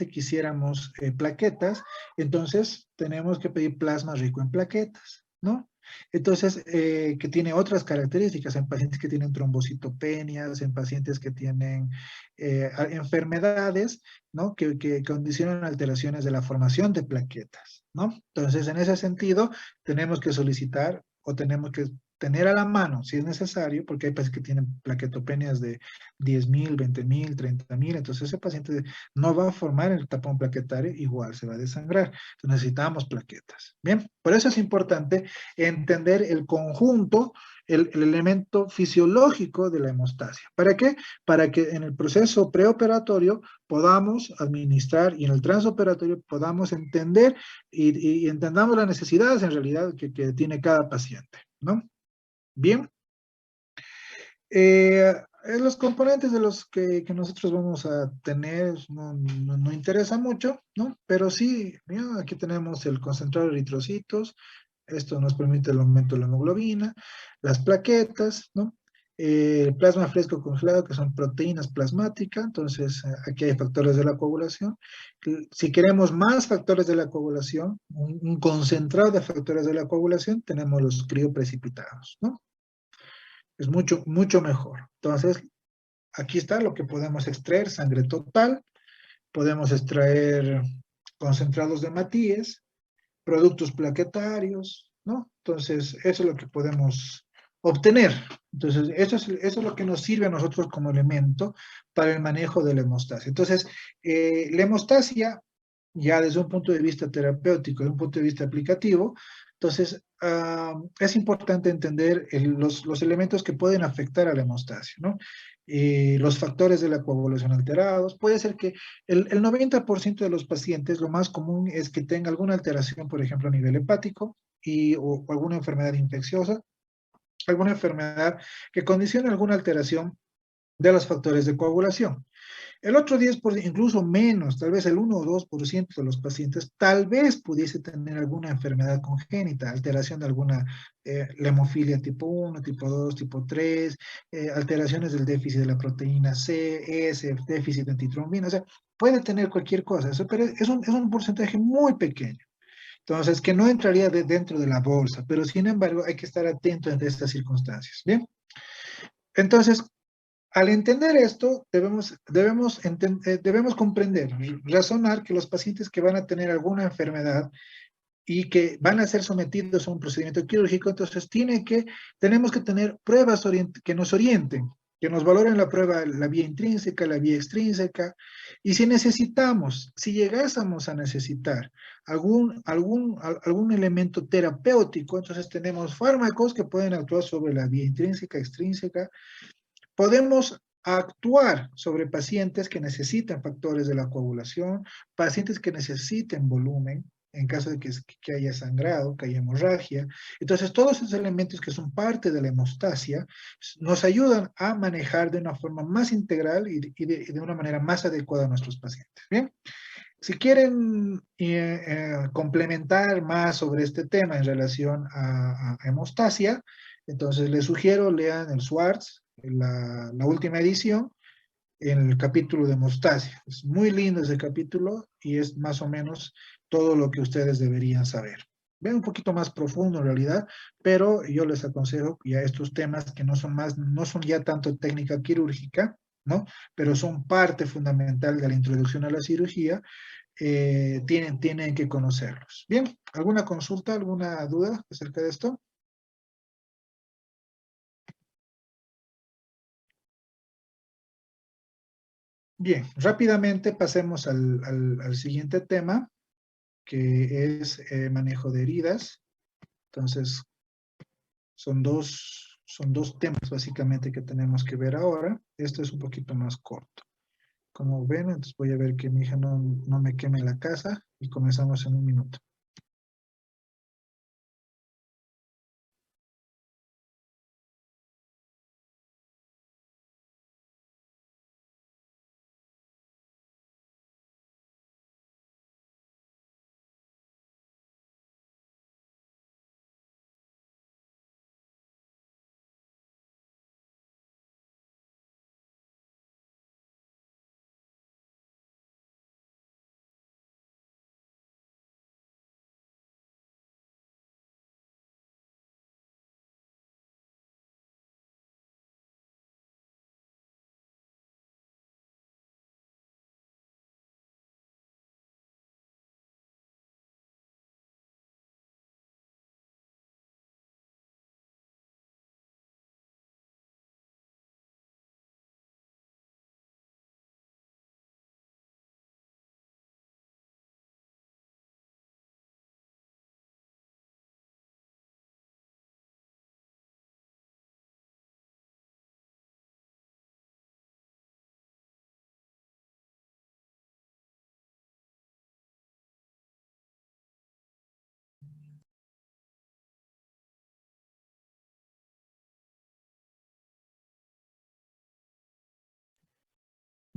quisiéramos plaquetas, entonces tenemos que pedir plasma rico en plaquetas, ¿no? Entonces, que tiene otras características en pacientes que tienen trombocitopenias, en pacientes que tienen enfermedades, ¿no? Que condicionan alteraciones de la formación de plaquetas, ¿no? Entonces, en ese sentido, tenemos que solicitar o tenemos que tener a la mano, si es necesario, porque hay pacientes que tienen plaquetopenias de 10.000, 20.000, 30.000, entonces ese paciente no va a formar el tapón plaquetario, igual se va a desangrar. Entonces necesitamos plaquetas. Bien, por eso es importante entender el conjunto el elemento fisiológico de la hemostasia. ¿Para qué? Para que en el proceso preoperatorio podamos administrar y en el transoperatorio podamos entender y entendamos las necesidades en realidad que tiene cada paciente, ¿no? Bien. Los componentes de los que nosotros vamos a tener no interesa mucho, ¿no? Pero sí, mira, aquí tenemos el concentrado de eritrocitos, esto nos permite el aumento de la hemoglobina, las plaquetas, ¿no? El plasma fresco congelado, que son proteínas plasmáticas, entonces aquí hay factores de la coagulación. Si queremos más factores de la coagulación, un concentrado de factores de la coagulación, tenemos los crioprecipitados, ¿no? Es mucho, mucho mejor. Entonces, aquí está lo que podemos extraer, sangre total, podemos extraer concentrados de Matías, productos plaquetarios, ¿no? Entonces, eso es lo que podemos obtener. Entonces, eso es lo que nos sirve a nosotros como elemento para el manejo de la hemostasia. Entonces, la hemostasia, ya desde un punto de vista terapéutico, desde un punto de vista aplicativo, entonces, es importante entender los elementos que pueden afectar a la hemostasia, ¿no? Los factores de la coagulación alterados. Puede ser que el 90% de los pacientes, lo más común es que tenga alguna alteración, por ejemplo, a nivel hepático o alguna enfermedad infecciosa, alguna enfermedad que condicione alguna alteración de los factores de coagulación. El otro 10%, incluso menos, tal vez el 1 o 2% de los pacientes, tal vez pudiese tener alguna enfermedad congénita, alteración de alguna la hemofilia tipo 1, tipo 2, tipo 3, alteraciones del déficit de la proteína C, S, déficit de antitrombina, o sea, puede tener cualquier cosa, eso, pero es un porcentaje muy pequeño. Entonces, que no entraría dentro de la bolsa, pero sin embargo hay que estar atento ante estas circunstancias. Bien, entonces, al entender esto, debemos comprender, razonar que los pacientes que van a tener alguna enfermedad y que van a ser sometidos a un procedimiento quirúrgico, entonces tenemos que tener pruebas que nos orienten, que nos valoren la prueba, la vía intrínseca, la vía extrínseca, y si necesitamos, si llegásemos a necesitar algún elemento terapéutico, entonces tenemos fármacos que pueden actuar sobre la vía intrínseca, extrínseca. Podemos actuar sobre pacientes que necesitan factores de la coagulación, pacientes que necesiten volumen, en caso de que haya sangrado, que haya hemorragia. Entonces, todos esos elementos que son parte de la hemostasia nos ayudan a manejar de una forma más integral y de una manera más adecuada a nuestros pacientes. Bien, si quieren complementar más sobre este tema en relación a hemostasia, entonces les sugiero lean el Schwartz, la última edición, en el capítulo de hemostasia. Es muy lindo ese capítulo y es más o menos todo lo que ustedes deberían saber. Ven un poquito más profundo en realidad, pero yo les aconsejo ya estos temas que no son ya tanto técnica quirúrgica, ¿no? Pero son parte fundamental de la introducción a la cirugía, tienen que conocerlos. Bien, ¿alguna consulta, alguna duda acerca de esto? Bien, rápidamente pasemos al siguiente tema, que es manejo de heridas. Entonces, son dos temas básicamente que tenemos que ver ahora. Esto es un poquito más corto. Como ven, entonces voy a ver que mi hija no me queme la casa y comenzamos en un minuto.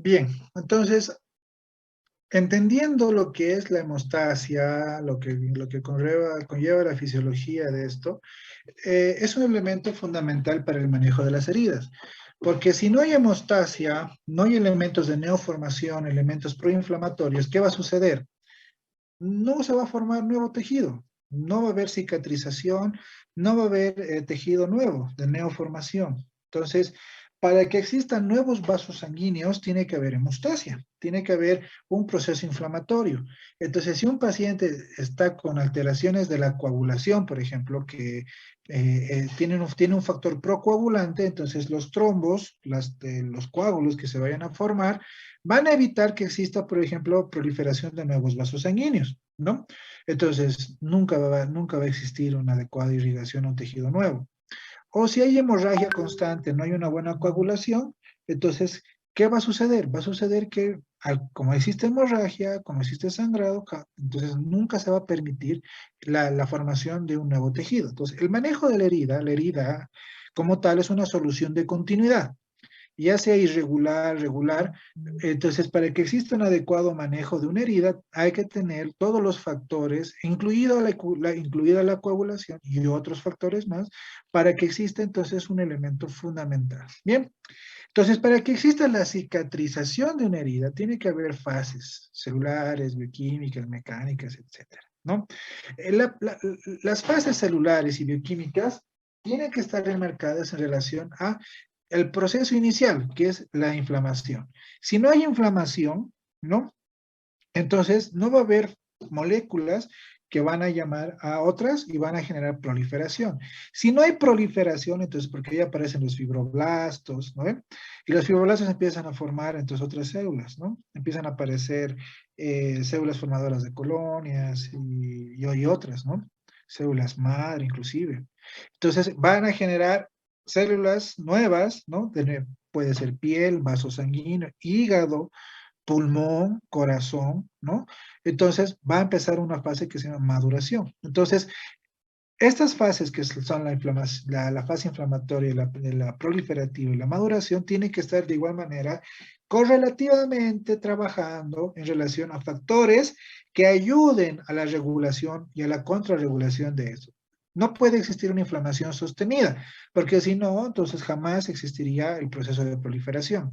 Bien, entonces, entendiendo lo que es la hemostasia, lo que conlleva la fisiología de esto, es un elemento fundamental para el manejo de las heridas. Porque si no hay hemostasia, no hay elementos de neoformación, elementos proinflamatorios, ¿qué va a suceder? No se va a formar nuevo tejido, no va a haber cicatrización, no va a haber tejido nuevo de neoformación. Entonces, para que existan nuevos vasos sanguíneos, tiene que haber hemostasia, tiene que haber un proceso inflamatorio. Entonces, si un paciente está con alteraciones de la coagulación, por ejemplo, que tiene un factor procoagulante, entonces los trombos, los coágulos que se vayan a formar, van a evitar que exista, por ejemplo, proliferación de nuevos vasos sanguíneos, ¿no? Entonces, nunca va a existir una adecuada irrigación a un tejido nuevo. O si hay hemorragia constante, no hay una buena coagulación, entonces, ¿qué va a suceder? Va a suceder que, como existe hemorragia, como existe sangrado, entonces nunca se va a permitir la formación de un nuevo tejido. Entonces, el manejo de la herida como tal es una solución de continuidad, ya sea irregular, regular. Entonces, para que exista un adecuado manejo de una herida, hay que tener todos los factores, incluida la coagulación y otros factores más, para que exista entonces un elemento fundamental. Bien, entonces, para que exista la cicatrización de una herida, tiene que haber fases celulares, bioquímicas, mecánicas, etcétera, ¿no? Las fases celulares y bioquímicas tienen que estar enmarcadas en relación a el proceso inicial, que es la inflamación. Si no hay inflamación, ¿no? Entonces, no va a haber moléculas que van a llamar a otras y van a generar proliferación. Si no hay proliferación, entonces, porque ahí aparecen los fibroblastos, ¿no ven? Y los fibroblastos empiezan a formar, entonces, otras células, ¿no? Empiezan a aparecer células formadoras de colonias y otras, ¿no? Células madre, inclusive. Entonces, van a generar células nuevas, ¿no? Puede ser piel, vaso sanguíneo, hígado, pulmón, corazón, ¿no? Entonces va a empezar una fase que se llama maduración. Entonces, estas fases que son la fase inflamatoria, la proliferativa y la maduración, tienen que estar de igual manera correlativamente trabajando en relación a factores que ayuden a la regulación y a la contrarregulación de eso. No puede existir una inflamación sostenida, porque si no, entonces jamás existiría el proceso de proliferación.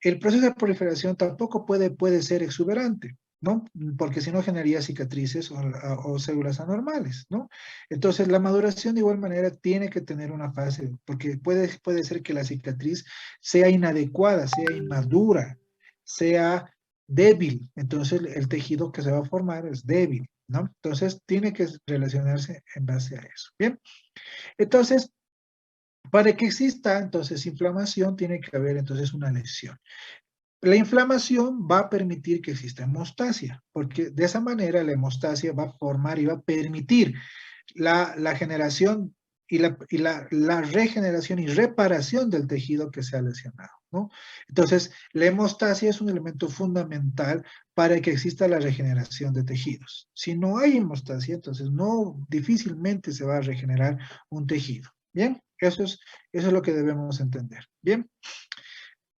El proceso de proliferación tampoco puede ser exuberante, ¿no? Porque si no generaría cicatrices o células anormales, ¿no? Entonces, la maduración de igual manera tiene que tener una fase, porque puede ser que la cicatriz sea inadecuada, sea inmadura, sea débil. Entonces, el tejido que se va a formar es débil, ¿no? Entonces, tiene que relacionarse en base a eso. Bien, entonces, para que exista entonces inflamación, tiene que haber entonces una lesión. La inflamación va a permitir que exista hemostasia, porque de esa manera la hemostasia va a formar y va a permitir la generación y la regeneración y reparación del tejido que se ha lesionado, ¿no? Entonces, la hemostasia es un elemento fundamental para que exista la regeneración de tejidos. Si no hay hemostasia, entonces difícilmente se va a regenerar un tejido. Bien, eso es lo que debemos entender. Bien.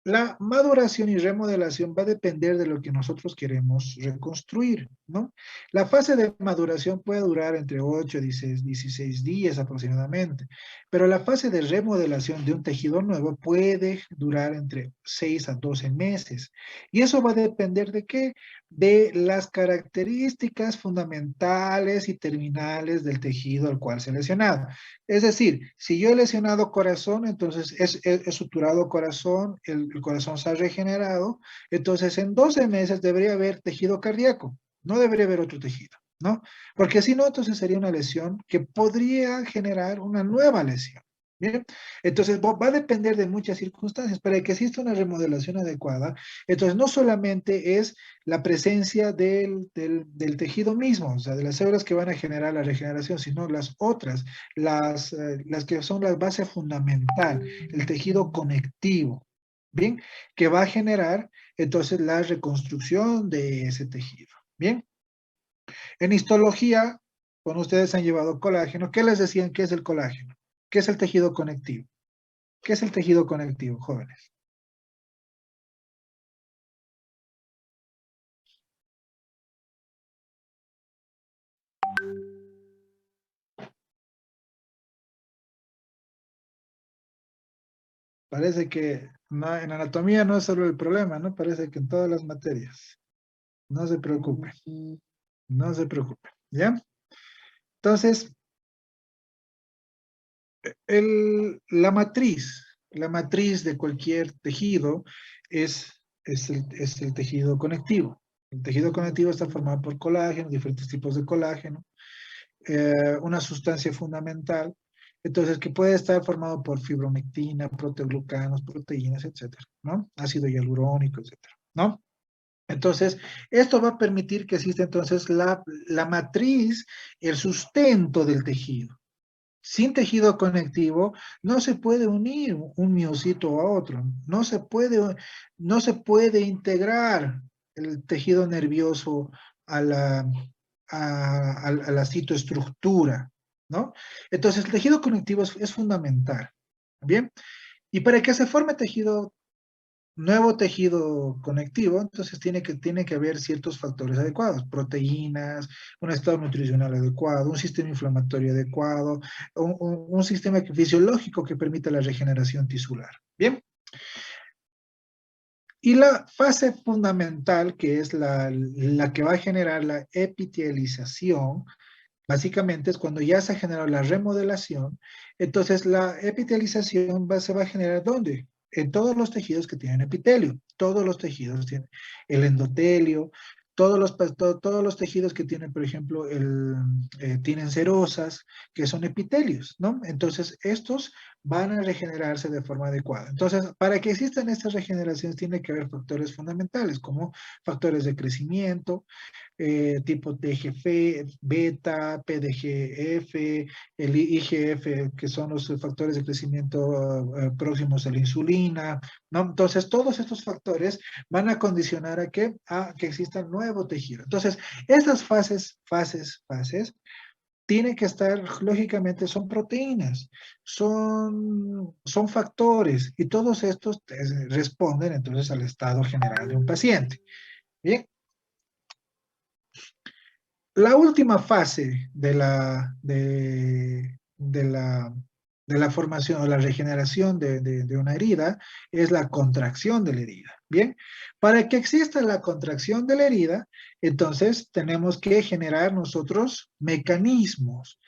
La maduración y remodelación va a depender de lo que nosotros queremos reconstruir, ¿no? La fase de maduración puede durar entre 8 y 16 días aproximadamente, pero la fase de remodelación de un tejido nuevo puede durar entre 6 a 12 meses. ¿Y eso va a depender de qué? De las características fundamentales y terminales del tejido al cual se ha lesionado. Es decir, si yo he lesionado corazón, entonces he suturado corazón, el corazón se ha regenerado, entonces en 12 meses debería haber tejido cardíaco, no debería haber otro tejido, ¿no? Porque si no, entonces sería una lesión que podría generar una nueva lesión. Bien, entonces va a depender de muchas circunstancias. Para que exista una remodelación adecuada, entonces no solamente es la presencia del tejido mismo, o sea, de las células que van a generar la regeneración, sino las otras, las que son la base fundamental, el tejido conectivo, ¿bien? Que va a generar entonces la reconstrucción de ese tejido, ¿bien? En histología, cuando ustedes han llevado colágeno, ¿qué les decían que es el colágeno? ¿Qué es el tejido conectivo? ¿Qué es el tejido conectivo, jóvenes? Parece que en anatomía no es solo el problema, ¿no? Parece que en todas las materias. No se preocupe, no se preocupe, ¿ya? Entonces, la matriz de cualquier tejido es el tejido conectivo. El tejido conectivo está formado por colágeno, diferentes tipos de colágeno, una sustancia fundamental, entonces que puede estar formado por fibronectina, proteoglucanos, proteínas, etcétera, ¿no? Ácido hialurónico, etcétera, ¿no? Entonces, esto va a permitir que exista entonces la matriz, el sustento del tejido. Sin tejido conectivo no se puede unir un miocito a otro, no se puede integrar el tejido nervioso a la citoestructura, ¿no? Entonces el tejido conectivo es fundamental, ¿bien? Y para que se forme nuevo tejido conectivo, entonces tiene que haber ciertos factores adecuados, proteínas, un estado nutricional adecuado, un sistema inflamatorio adecuado, un sistema fisiológico que permita la regeneración tisular. Bien. Y la fase fundamental, que es la que va a generar la epitelización, básicamente es cuando ya se ha generado la remodelación, entonces la epitelización se va a generar ¿dónde? En todos los tejidos que tienen epitelio. Todos los tejidos tienen el endotelio, todos los tejidos que tienen, por ejemplo, tienen serosas, que son epitelios, ¿no? Entonces, estos van a regenerarse de forma adecuada. Entonces, para que existan estas regeneraciones, tiene que haber factores fundamentales, como factores de crecimiento, tipo TGF, beta, PDGF, el IGF, que son los factores de crecimiento próximos a la insulina, ¿no? Entonces, todos estos factores van a condicionar a que exista nuevo tejido. Entonces, estas fases, tienen que estar, lógicamente, son proteínas, son factores, y todos estos responden entonces al estado general de un paciente. Bien. La última fase de la formación o la regeneración de una herida es la contracción de la herida. Bien, para que exista la contracción de la herida, entonces tenemos que generar nosotros mecanismos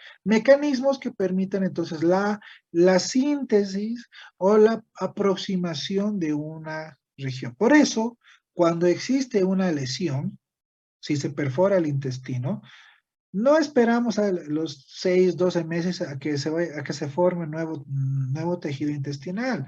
que permitan entonces la síntesis o la aproximación de una región. Por eso, cuando existe una lesión, si se perfora el intestino, no esperamos a los 6, 12 meses a que se forme un nuevo tejido intestinal,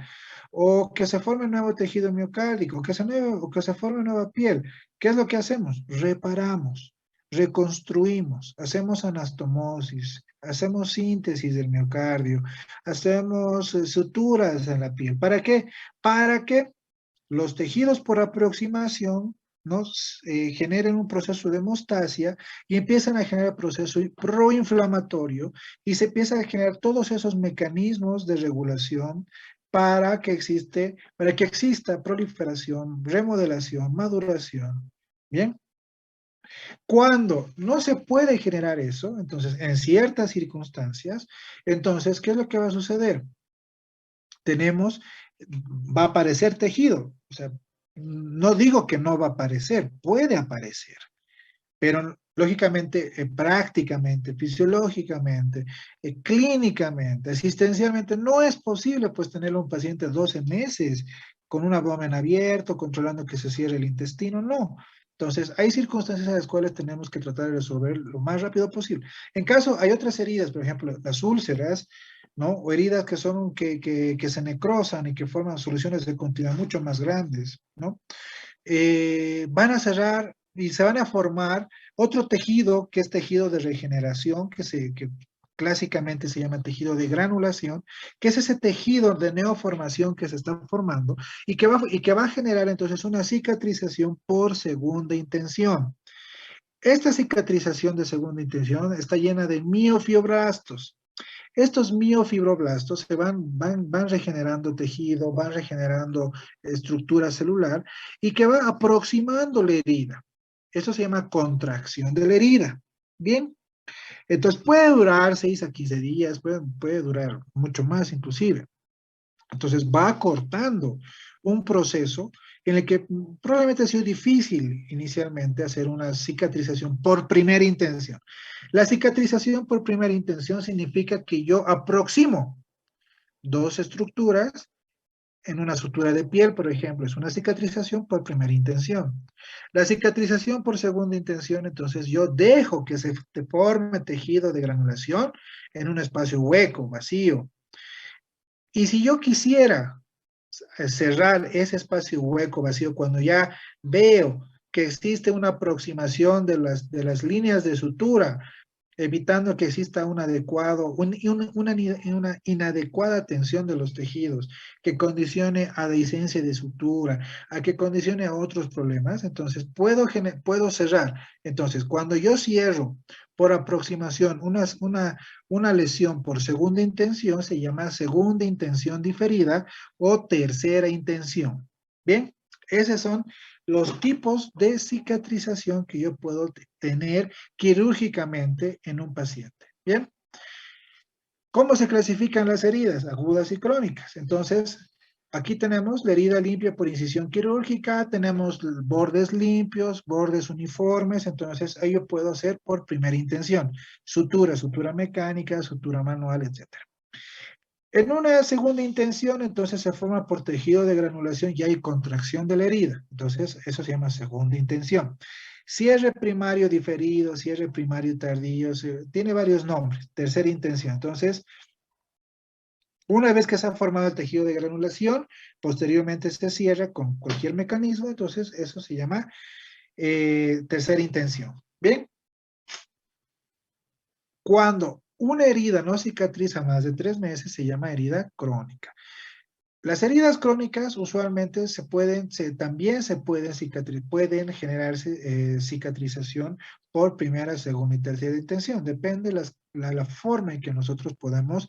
o que se forme un nuevo tejido miocárdico, o que se forme nueva piel. ¿Qué es lo que hacemos? Reparamos, reconstruimos, hacemos anastomosis, hacemos síntesis del miocardio, hacemos suturas en la piel. ¿Para qué? Para que los tejidos por aproximación generen un proceso de hemostasia y empiezan a generar proceso proinflamatorio y se empiezan a generar todos esos mecanismos de regulación para que exista proliferación, remodelación, maduración. Bien. Cuando no se puede generar eso, entonces en ciertas circunstancias, entonces, ¿qué es lo que va a suceder? Va a aparecer tejido. O sea, no digo que no va a aparecer, puede aparecer, pero lógicamente, prácticamente, fisiológicamente, clínicamente, asistencialmente, no es posible pues tener a un paciente 12 meses con un abdomen abierto, controlando que se cierre el intestino, no. Entonces, hay circunstancias en las cuales tenemos que tratar de resolver lo más rápido posible. En caso, hay otras heridas, por ejemplo, las úlceras, ¿no? O heridas que se necrosan y que forman soluciones de continuidad mucho más grandes, ¿no? Van a cerrar y se van a formar otro tejido que es tejido de regeneración, que clásicamente se llama tejido de granulación, que es ese tejido de neoformación que se está formando y que va a generar entonces una cicatrización por segunda intención. Esta cicatrización de segunda intención está llena de miofibroblastos. Estos miofibroblastos van regenerando tejido, van regenerando estructura celular y que va aproximando la herida. Esto se llama contracción de la herida. Bien, entonces puede durar 6 a 15 días, puede durar mucho más inclusive. Entonces va cortando un proceso en el que probablemente ha sido difícil inicialmente hacer una cicatrización por primera intención. La cicatrización por primera intención significa que yo aproximo dos estructuras en una sutura de piel, por ejemplo, es una cicatrización por primera intención. La cicatrización por segunda intención, entonces yo dejo que se forme tejido de granulación en un espacio hueco, vacío. Y si yo quisiera cerrar ese espacio hueco, vacío, cuando ya veo que existe una aproximación de las líneas de sutura, evitando que exista un adecuado, una inadecuada tensión de los tejidos, que condicione a adherencia de sutura, a que condicione a otros problemas, entonces puedo cerrar. Entonces, cuando yo cierro por aproximación una lesión por segunda intención, se llama segunda intención diferida o tercera intención. Bien, esos son los tipos de cicatrización que yo puedo tener quirúrgicamente en un paciente. Bien, ¿cómo se clasifican las heridas? Agudas y crónicas. Entonces, aquí tenemos la herida limpia por incisión quirúrgica, tenemos bordes limpios, bordes uniformes, entonces ahí yo puedo hacer por primera intención. Sutura, sutura mecánica, sutura manual, etc. En una segunda intención, entonces se forma por tejido de granulación y hay contracción de la herida. Entonces, eso se llama segunda intención. Cierre primario diferido, cierre primario tardío, tiene varios nombres. Tercera intención. Entonces, una vez que se ha formado el tejido de granulación, posteriormente se cierra con cualquier mecanismo, entonces eso se llama tercera intención. Bien, cuando una herida no cicatriza más de 3 meses, se llama herida crónica. Las heridas crónicas usualmente también se pueden generarse cicatrización por primera, segunda y tercera intención. Depende la forma en que nosotros podamos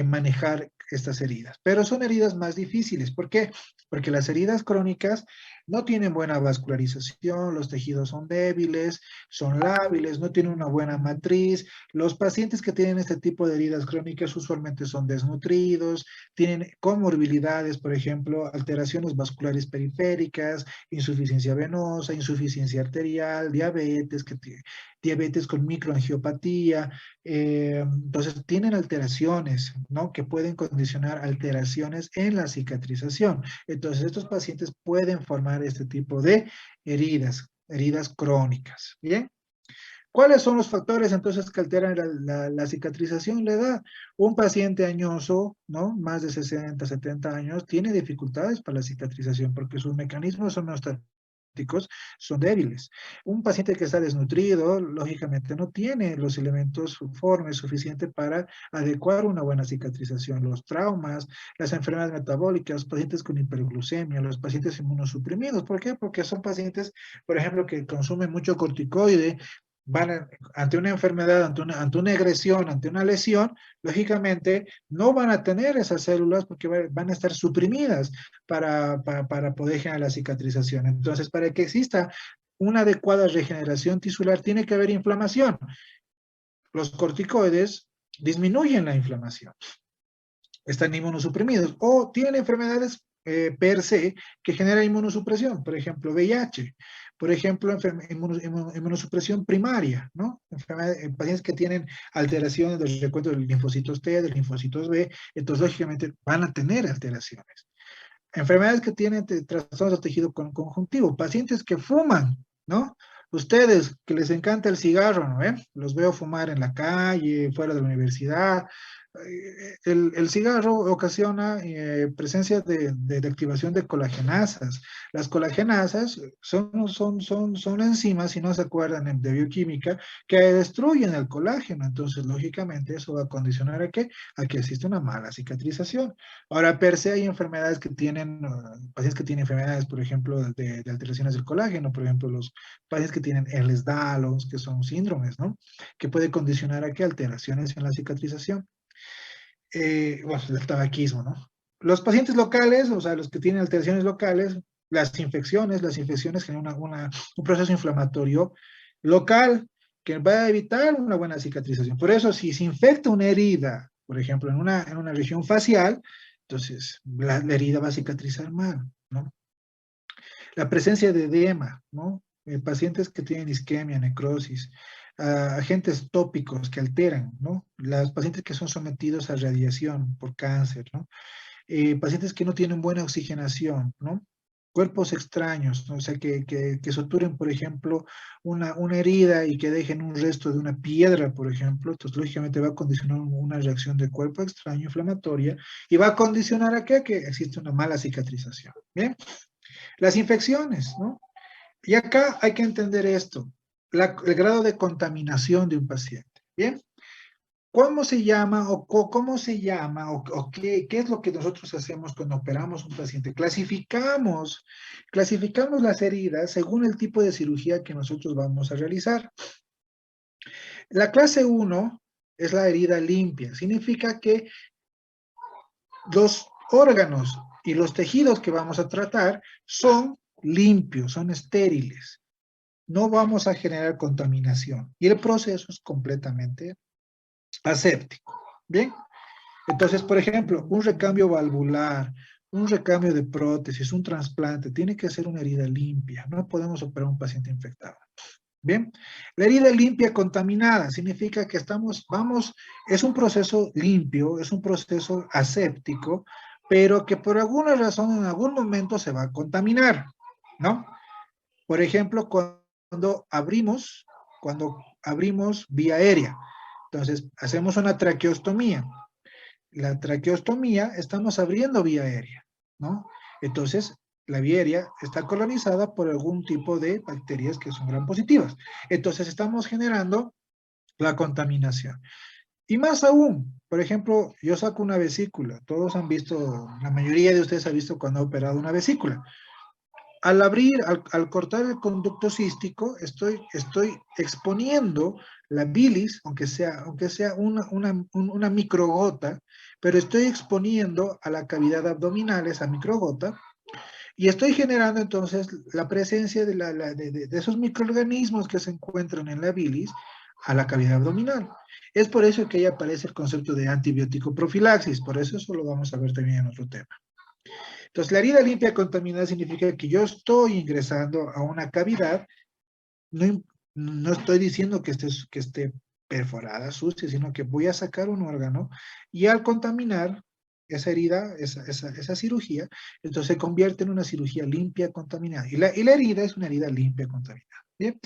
manejar estas heridas. Pero son heridas más difíciles. ¿Por qué? Porque las heridas crónicas no tienen buena vascularización, los tejidos son débiles, son lábiles, no tienen una buena matriz. Los pacientes que tienen este tipo de heridas crónicas usualmente son desnutridos, tienen comorbilidades, por ejemplo, alteraciones vasculares periféricas, insuficiencia venosa, insuficiencia arterial, diabetes con microangiopatía. Entonces, tienen alteraciones, ¿no? Que pueden condicionar alteraciones en la cicatrización. Entonces, estos pacientes pueden formar este tipo de heridas crónicas. ¿Bien? ¿Cuáles son los factores entonces que alteran la cicatrización? La edad. Un paciente añoso, ¿no? Más de 60, 70 años, tiene dificultades para la cicatrización porque sus mecanismos homeostáticos son débiles. Un paciente que está desnutrido, lógicamente no tiene los elementos formes suficientes para adecuar una buena cicatrización. Los traumas, las enfermedades metabólicas, pacientes con hiperglucemia, los pacientes inmunosuprimidos. ¿Por qué? Porque son pacientes, por ejemplo, que consumen mucho corticoide, ante una enfermedad, ante una agresión, ante una lesión, lógicamente no van a tener esas células porque van a estar suprimidas para poder generar la cicatrización. Entonces, para que exista una adecuada regeneración tisular, tiene que haber inflamación. Los corticoides disminuyen la inflamación, están inmunosuprimidos o tienen enfermedades per se que generan inmunosupresión, por ejemplo, VIH, por ejemplo, inmunosupresión primaria, ¿no? Pacientes que tienen alteraciones del recuento de linfocitos T, de linfocitos B, entonces lógicamente van a tener alteraciones. Enfermedades que tienen trastornos del tejido conjuntivo, pacientes que fuman, ¿no? Ustedes que les encanta el cigarro, ¿no? Los veo fumar en la calle, fuera de la universidad. El cigarro ocasiona presencia de activación de colagenasas. Las colagenasas son enzimas, si no se acuerdan de bioquímica, que destruyen el colágeno. Entonces, lógicamente, eso va a condicionar a que existe una mala cicatrización. Ahora, per se hay enfermedades que tienen, pacientes que tienen enfermedades, por ejemplo, de alteraciones del colágeno, por ejemplo, los pacientes que tienen Ehlers-Danlos, que son síndromes, ¿no? Que puede condicionar a qué alteraciones en la cicatrización. Bueno, el tabaquismo, ¿no? Los pacientes locales, o sea, los que tienen alteraciones locales, las infecciones generan un proceso inflamatorio local que va a evitar una buena cicatrización. Por eso, si se infecta una herida, por ejemplo, en una región facial, Entonces, la herida va a cicatrizar mal, ¿no? La presencia de edema, ¿no? Pacientes que tienen isquemia, necrosis, agentes tópicos que alteran, ¿no? Los pacientes que son sometidos a radiación por cáncer, ¿no? Pacientes que no tienen buena oxigenación, ¿no? Cuerpos extraños, ¿no? O sea, que suturen, por ejemplo, una herida y que dejen un resto de una piedra, por ejemplo, entonces lógicamente va a condicionar una reacción de cuerpo extraño inflamatoria y va a condicionar a qué? Que existe una mala cicatrización, ¿bien? Las infecciones, ¿no? Y acá hay que entender esto, el grado de contaminación de un paciente, ¿bien? ¿Cómo se llama o qué es lo que nosotros hacemos cuando operamos un paciente? Clasificamos las heridas según el tipo de cirugía que nosotros vamos a realizar. La clase 1 es la herida limpia. Significa que los órganos y los tejidos que vamos a tratar son limpios, son estériles. No vamos a generar contaminación. Y el proceso es completamente aséptico. ¿Bien? Entonces, por ejemplo, un recambio valvular, un recambio de prótesis, un trasplante, tiene que ser una herida limpia. No podemos operar a un paciente infectado. Bien, la herida limpia contaminada significa que es un proceso limpio, es un proceso aséptico, pero que por alguna razón en algún momento se va a contaminar, ¿no? Por ejemplo, cuando abrimos vía aérea, entonces hacemos una traqueostomía. La traqueostomía estamos abriendo vía aérea, ¿no? Entonces, la vía aérea está colonizada por algún tipo de bacterias que son gram positivas. Entonces, estamos generando la contaminación. Y más aún, por ejemplo, yo saco una vesícula. Todos han visto, la mayoría de ustedes ha visto cuando ha operado una vesícula. Al cortar el conducto cístico, estoy exponiendo la bilis, aunque sea una microgota, pero estoy exponiendo a la cavidad abdominal esa microgota y estoy generando entonces la presencia de esos microorganismos que se encuentran en la bilis a la cavidad abdominal. Es por eso que ahí aparece el concepto de antibiótico profilaxis, por eso lo vamos a ver también en otro tema. Entonces, la herida limpia contaminada significa que yo estoy ingresando a una cavidad, no, no estoy diciendo que esté perforada, sucia, sino que voy a sacar un órgano y al contaminar esa herida, esa cirugía, entonces se convierte en una cirugía limpia contaminada. Y la herida es una herida limpia contaminada. ¿Bien?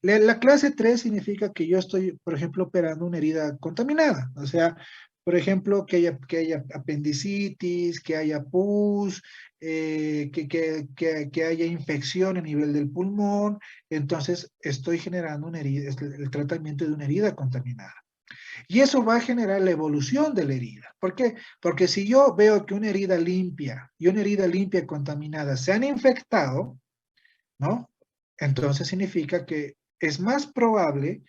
La clase 3 significa que yo estoy, por ejemplo, operando una herida contaminada. O sea, por ejemplo, que haya apendicitis, que haya pus, que haya infección a nivel del pulmón. Entonces, estoy generando una herida, el tratamiento de una herida contaminada. Y eso va a generar la evolución de la herida. ¿Por qué? Porque si yo veo que una herida limpia y una herida limpia contaminada se han infectado, ¿no? Entonces significa que es más probable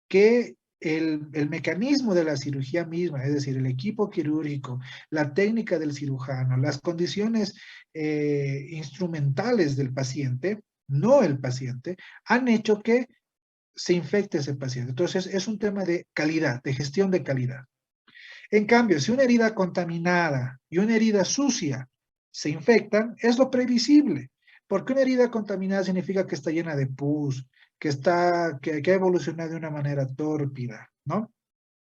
que el mecanismo de la cirugía misma, es decir, el equipo quirúrgico, la técnica del cirujano, las condiciones instrumentales del paciente, no el paciente, han hecho que se infecte ese paciente. Entonces, es un tema de calidad, de gestión de calidad. En cambio, si una herida contaminada y una herida sucia se infectan, es lo previsible. Porque una herida contaminada significa que está llena de pus, que ha evolucionado de una manera tórpida, ¿no?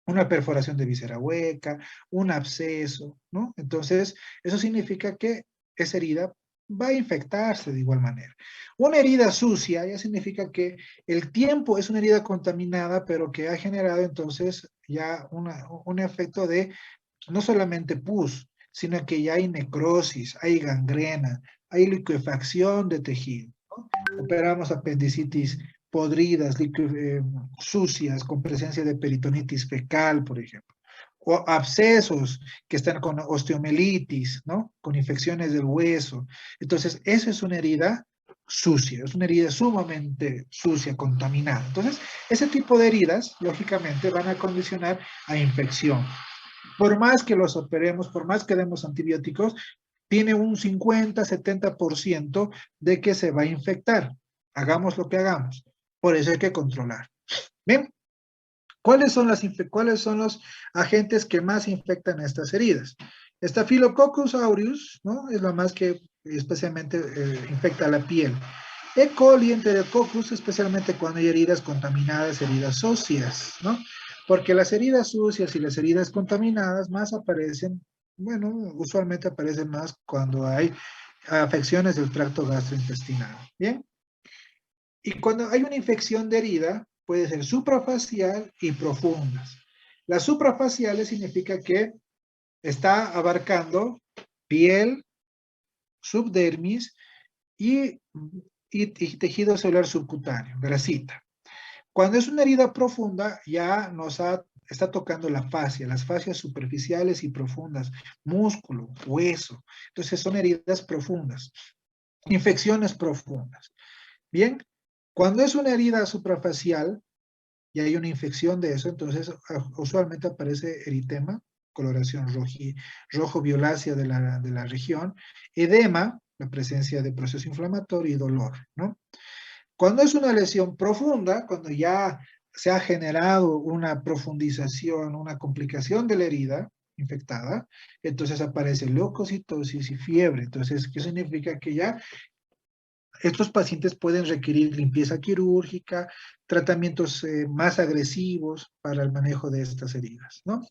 Una perforación de víscera hueca, un absceso, ¿no? Entonces, eso significa que esa herida va a infectarse de igual manera. Una herida sucia ya significa que el tiempo es una herida contaminada, pero que ha generado entonces ya un efecto de no solamente pus, sino que ya hay necrosis, hay gangrena, hay liquefacción de tejido, ¿no? Operamos apendicitis podridas, sucias, con presencia de peritonitis fecal, por ejemplo. O abscesos que están con osteomelitis, ¿no? Con infecciones del hueso. Entonces, eso es una herida sucia, es una herida sumamente sucia, contaminada. Entonces, ese tipo de heridas, lógicamente, van a condicionar a infección. Por más que los operemos, por más que demos antibióticos, tiene un 50-70% de que se va a infectar. Hagamos lo que hagamos. Por eso hay que controlar. Bien, ¿cuáles son los agentes que más infectan estas heridas? Staphylococcus aureus, ¿no? Es la más que especialmente infecta la piel. E. coli, enterococcus, especialmente cuando hay heridas contaminadas, heridas óseas, ¿no? Porque las heridas sucias y las heridas contaminadas más aparecen, bueno, usualmente aparecen más cuando hay afecciones del tracto gastrointestinal, ¿bien? Y cuando hay una infección de herida, puede ser suprafacial y profundas. Las suprafaciales significa que está abarcando piel, subdermis y, y tejido celular subcutáneo, grasita. Cuando es una herida profunda, ya está tocando la fascia, las fascias superficiales y profundas, músculo, hueso. Entonces son heridas profundas, infecciones profundas. Bien, cuando es una herida suprafacial y hay una infección de eso, entonces usualmente aparece eritema, coloración rojo violácea de la región, edema, la presencia de proceso inflamatorio y dolor, ¿no? Cuando es una lesión profunda, cuando ya se ha generado una profundización, una complicación de la herida infectada, entonces aparece leucocitosis y fiebre. Entonces, ¿qué significa? Que ya estos pacientes pueden requerir limpieza quirúrgica, tratamientos más agresivos para el manejo de estas heridas, ¿no?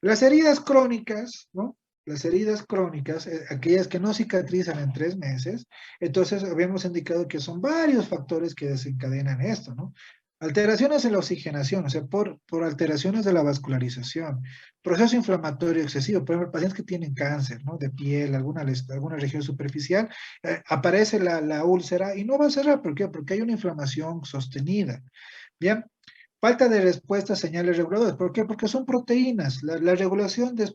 Las heridas crónicas, ¿no? Las heridas crónicas, aquellas que no cicatrizan en 3 meses, entonces habíamos indicado que son varios factores que desencadenan esto, ¿no? Alteraciones en la oxigenación, o sea, por alteraciones de la vascularización, proceso inflamatorio excesivo, por ejemplo, pacientes que tienen cáncer, ¿no? De piel, alguna región superficial, aparece la úlcera y no va a cerrar, ¿por qué? Porque hay una inflamación sostenida. Bien, falta de respuesta a señales reguladoras. ¿Por qué? Porque son proteínas. La regulación de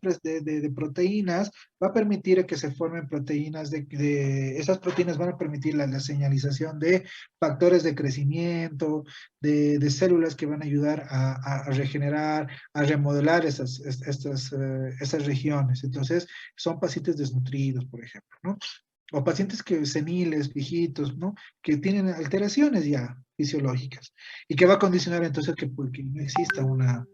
proteínas va a permitir que se formen proteínas, esas proteínas van a permitir la señalización de factores de crecimiento, de células que van a ayudar a regenerar, a remodelar esas regiones. Entonces, son pacientes desnutridos, por ejemplo, ¿no? O pacientes seniles, viejitos, ¿no? Que tienen alteraciones ya fisiológicas y que va a condicionar entonces que no exista una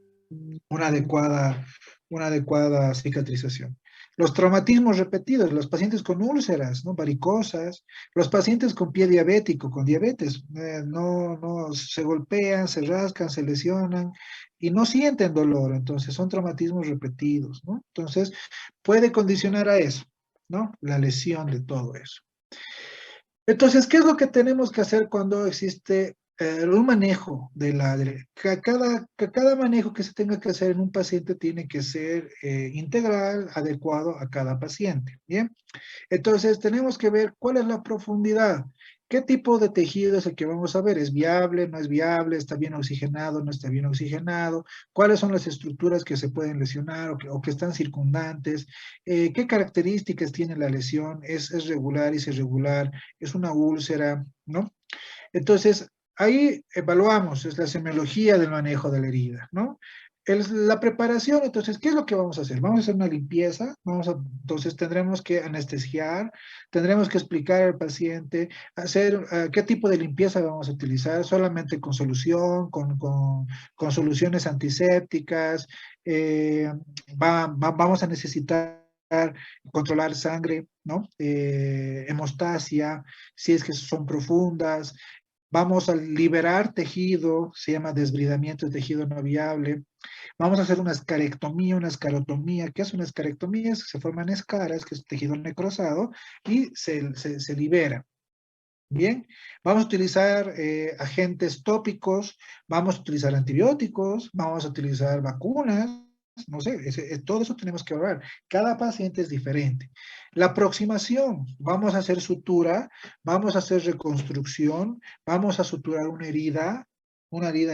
adecuada, una adecuada cicatrización. Los traumatismos repetidos, los pacientes con úlceras, ¿no? Varicosas, los pacientes con pie diabético, con diabetes, no se golpean, se rascan, se lesionan y no sienten dolor, entonces son traumatismos repetidos, ¿no? Entonces puede condicionar a eso, ¿no? La lesión de todo eso. Entonces, ¿qué es lo que tenemos que hacer cuando existe un manejo cada manejo que se tenga que hacer en un paciente tiene que ser integral, adecuado a cada paciente, ¿bien? Entonces, tenemos que ver cuál es la profundidad, qué tipo de tejido es el que vamos a ver, ¿es viable, no es viable, está bien oxigenado, no está bien oxigenado? ¿Cuáles son las estructuras que se pueden lesionar o que están circundantes? ¿Qué características tiene la lesión? ¿Es regular, es irregular? ¿Es una úlcera? ¿No? Entonces, ahí evaluamos, es la semiología del manejo de la herida, ¿no? La preparación, entonces, ¿qué es lo que vamos a hacer? Vamos a hacer una limpieza, entonces tendremos que anestesiar, tendremos que explicar al paciente, qué tipo de limpieza vamos a utilizar, solamente con solución, con soluciones antisépticas, vamos a necesitar controlar sangre, ¿no? Hemostasia, si es que son profundas, vamos a liberar tejido, se llama desbridamiento de tejido no viable. Vamos a hacer una escarectomía, una escarotomía. ¿Qué es una escarectomía? Se forman escaras, que es tejido necrosado, y se libera. Bien, vamos a utilizar agentes tópicos, vamos a utilizar antibióticos, vamos a utilizar vacunas, no sé, todo eso tenemos que hablar. Cada paciente es diferente. La aproximación, vamos a hacer sutura, vamos a hacer reconstrucción, vamos a suturar una herida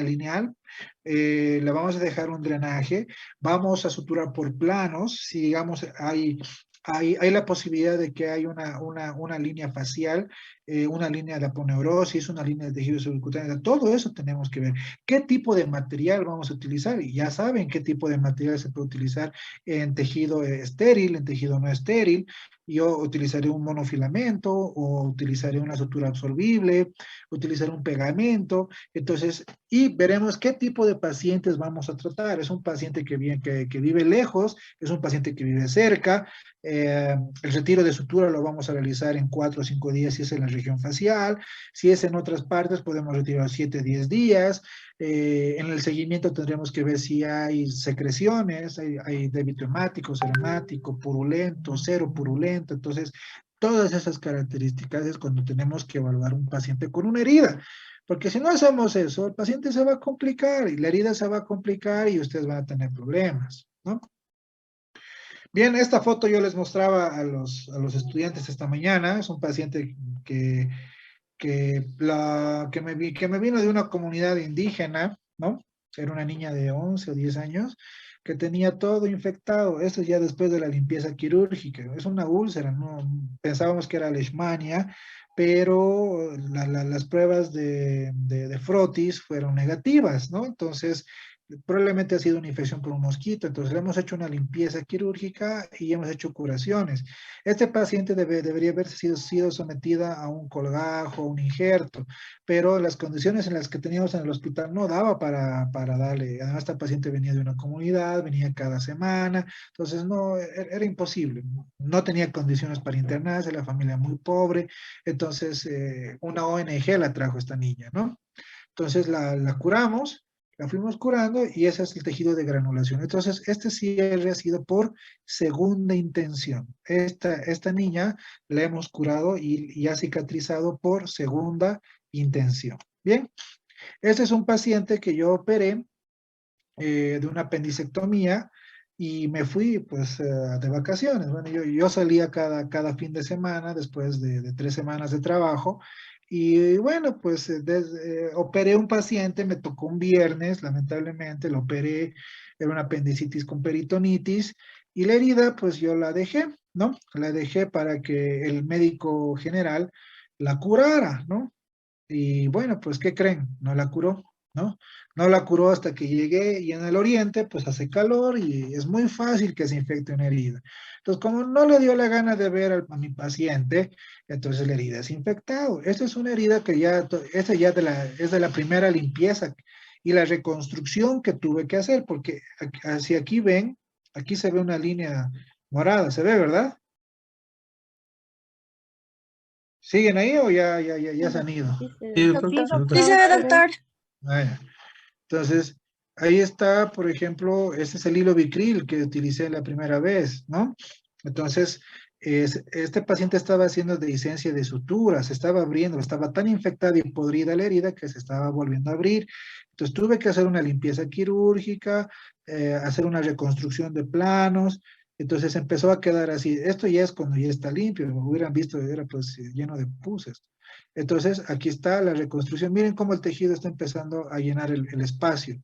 lineal, le vamos a dejar un drenaje, vamos a suturar por planos, si digamos hay la posibilidad de que hay una línea facial, una línea de aponeurosis, una línea de tejido subcutáneo, todo eso tenemos que ver. ¿Qué tipo de material vamos a utilizar? Y ya saben qué tipo de material se puede utilizar en tejido estéril, en tejido no estéril. Yo utilizaré un monofilamento o utilizaré una sutura absorbible, utilizaré un pegamento. Entonces, y veremos qué tipo de pacientes vamos a tratar. Es un paciente que vive lejos, es un paciente que vive cerca. El retiro de sutura lo vamos a realizar en 4 o 5 días si es en la región facial. Si es en otras partes, podemos retirar 7, 10 días. En el seguimiento tendremos que ver si hay secreciones, hay débito hemático, seromático, purulento, cero purulento. Entonces, todas esas características es cuando tenemos que evaluar un paciente con una herida. Porque si no hacemos eso, el paciente se va a complicar y la herida se va a complicar y ustedes van a tener problemas, ¿no? Bien, esta foto yo les mostraba a los estudiantes esta mañana. Es un paciente que me vino de una comunidad indígena, ¿no? Era una niña de 11 o 10 años que tenía todo infectado. Esto ya después de la limpieza quirúrgica. Es una úlcera, ¿no? Pensábamos que era leishmania, pero las pruebas de frotis fueron negativas, ¿no? Entonces, probablemente ha sido una infección por un mosquito. Entonces, le hemos hecho una limpieza quirúrgica y hemos hecho curaciones. Este paciente debería haber sido sometida a un colgajo, un injerto, pero las condiciones en las que teníamos en el hospital no daba para darle. Además, esta paciente venía de una comunidad, venía cada semana, entonces no, era imposible. No tenía condiciones para internarse, la familia muy pobre, entonces una ONG la trajo esta niña, ¿no? Entonces la curamos, la fuimos curando y ese es el tejido de granulación. Entonces, este cierre ha sido por segunda intención. Esta niña la hemos curado y ha cicatrizado por segunda intención. Bien, este es un paciente que yo operé de una apendicectomía y me fui pues de vacaciones. Bueno, yo salía cada fin de semana después de 3 semanas de trabajo y bueno, pues operé un paciente, me tocó un viernes, lamentablemente lo operé, era una apendicitis con peritonitis y la herida pues yo la dejé, ¿no? La dejé para que el médico general la curara, ¿no? Y bueno, pues, ¿qué creen? No la curó, ¿no? No la curó hasta que llegué y en el oriente, pues hace calor y es muy fácil que se infecte una herida. Entonces, como no le dio la gana de ver a mi paciente, entonces la herida es infectado. Esta es una herida que esta ya es de la primera limpieza y la reconstrucción que tuve que hacer, porque si aquí ven, aquí se ve una línea morada, ¿se ve, verdad? ¿Siguen ahí o ya se han ido? Sí, Sí, doctor. Sí, se ve, doctor. Ah, ya. Entonces, ahí está, por ejemplo, ese es el hilo vicril que utilicé la primera vez, ¿no? Entonces, este paciente estaba haciendo dehiscencia de sutura, se estaba abriendo, estaba tan infectada y podrida la herida que se estaba volviendo a abrir. Entonces, tuve que hacer una limpieza quirúrgica, hacer una reconstrucción de planos. Entonces, empezó a quedar así. Esto ya es cuando ya está limpio, lo hubieran visto, era pues lleno de pus esto. Entonces, aquí está la reconstrucción. Miren cómo el tejido está empezando a llenar el espacio.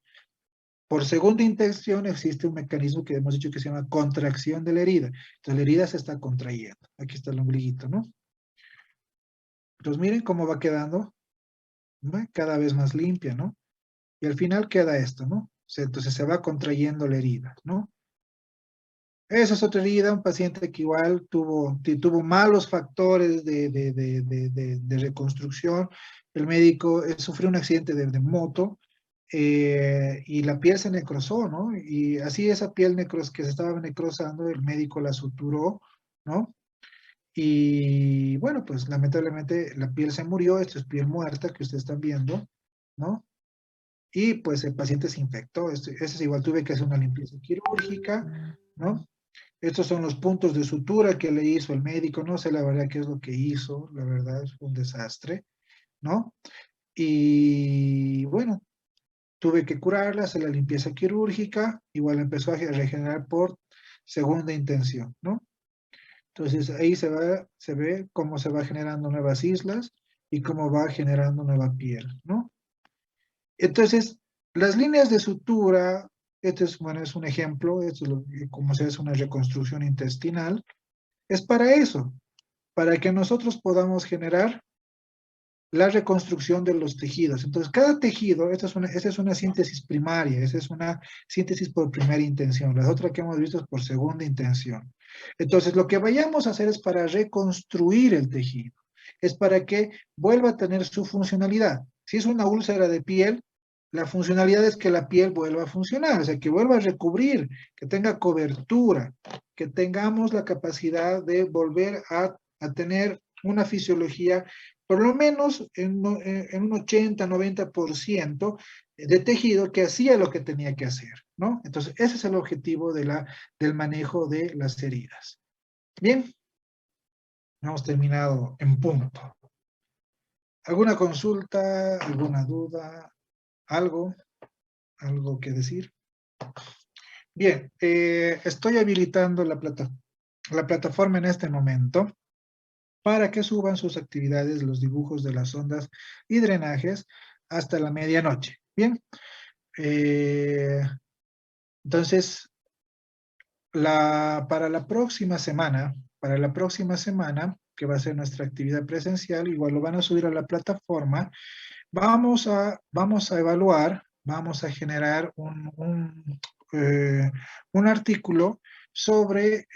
Por segunda intención existe un mecanismo que hemos dicho que se llama contracción de la herida. Entonces, la herida se está contrayendo. Aquí está el ombliguito, ¿no? Entonces, miren cómo va quedando, ¿no? Cada vez más limpia, ¿no? Y al final queda esto, ¿no? Entonces, se va contrayendo la herida, ¿no? Esa es otra herida, un paciente que igual tuvo malos factores de reconstrucción. El médico sufrió un accidente de moto y la piel se necrosó, ¿no? Y así esa piel que se estaba necrosando, el médico la suturó, ¿no? Y bueno, pues lamentablemente la piel se murió, esto es piel muerta que ustedes están viendo, ¿no? Y pues el paciente se infectó, ese es igual, tuve que hacer una limpieza quirúrgica, ¿no? Estos son los puntos de sutura que le hizo el médico, no sé la verdad qué es lo que hizo, la verdad es un desastre, ¿no? Y bueno, tuve que curarla, hacer la limpieza quirúrgica, igual empezó a regenerar por segunda intención, ¿no? Entonces ahí se ve cómo se va generando nuevas islas y cómo va generando nueva piel, ¿no? Entonces, las líneas de sutura, este es, bueno, es un ejemplo, esto es como se hace una reconstrucción intestinal, es para eso, para que nosotros podamos generar la reconstrucción de los tejidos. Entonces, cada tejido, esta es una síntesis primaria, esa es una síntesis por primera intención, las otras que hemos visto es por segunda intención. Entonces, lo que vayamos a hacer es para reconstruir el tejido, es para que vuelva a tener su funcionalidad. Si es una úlcera de piel, La funcionalidad es que la piel vuelva a funcionar, o sea, que vuelva a recubrir, que tenga cobertura, que tengamos la capacidad de volver a tener una fisiología, por lo menos en un 80-90% de tejido que hacía lo que tenía que hacer, ¿no? Entonces, ese es el objetivo del manejo de las heridas. Bien, hemos terminado en punto. ¿Alguna consulta, alguna duda, algo que decir? Bien, estoy habilitando la plataforma en este momento para que suban sus actividades, los dibujos de las ondas y drenajes hasta la medianoche. Bien, eh, entonces, para la próxima semana, que va a ser nuestra actividad presencial, igual lo van a subir a la plataforma. Vamos a evaluar, vamos a generar un artículo sobre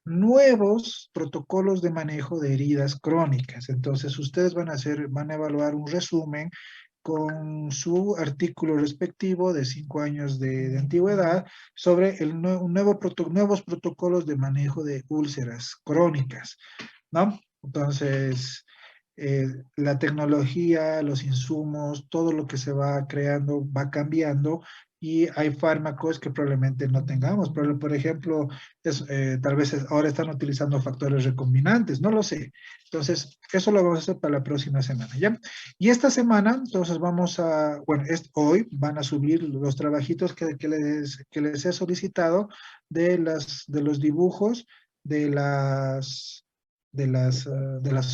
nuevos protocolos de manejo de heridas crónicas. Entonces, ustedes van a evaluar un resumen con su artículo respectivo de 5 años de antigüedad sobre nuevos protocolos de manejo de úlceras crónicas, ¿no? Entonces, la tecnología, los insumos, todo lo que se va creando va cambiando y hay fármacos que probablemente no tengamos. Pero, por ejemplo, tal vez ahora están utilizando factores recombinantes, no lo sé. Entonces, eso lo vamos a hacer para la próxima semana, ¿ya? Y esta semana, entonces hoy van a subir los trabajitos que les he solicitado de los dibujos de las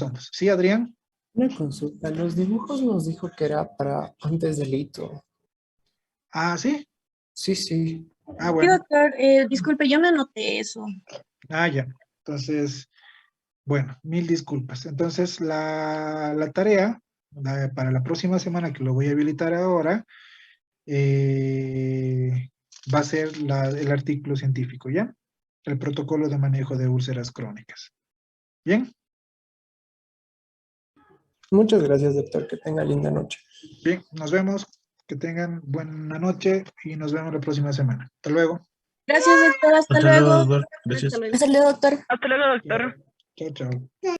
ondas. ¿Sí, Adrián? Una consulta. Los dibujos nos dijo que era para antes del hito. Ah, ¿sí? Sí, sí. Ah, Sí, bueno. doctor, disculpe, yo me anoté eso. Ah, ya. Entonces, bueno, mil disculpas. Entonces, la tarea para la próxima semana, que lo voy a habilitar ahora, eh, va a ser el artículo científico, ¿ya? El protocolo de manejo de úlceras crónicas. ¿Bien? Muchas gracias, doctor. Que tenga linda noche. Bien, nos vemos. Que tengan buena noche y nos vemos la próxima semana. Hasta luego. Gracias, doctor, hasta Hasta luego, luego. doctor. Gracias. Hasta luego, doctor. Hasta luego, doctor. Chao, chao.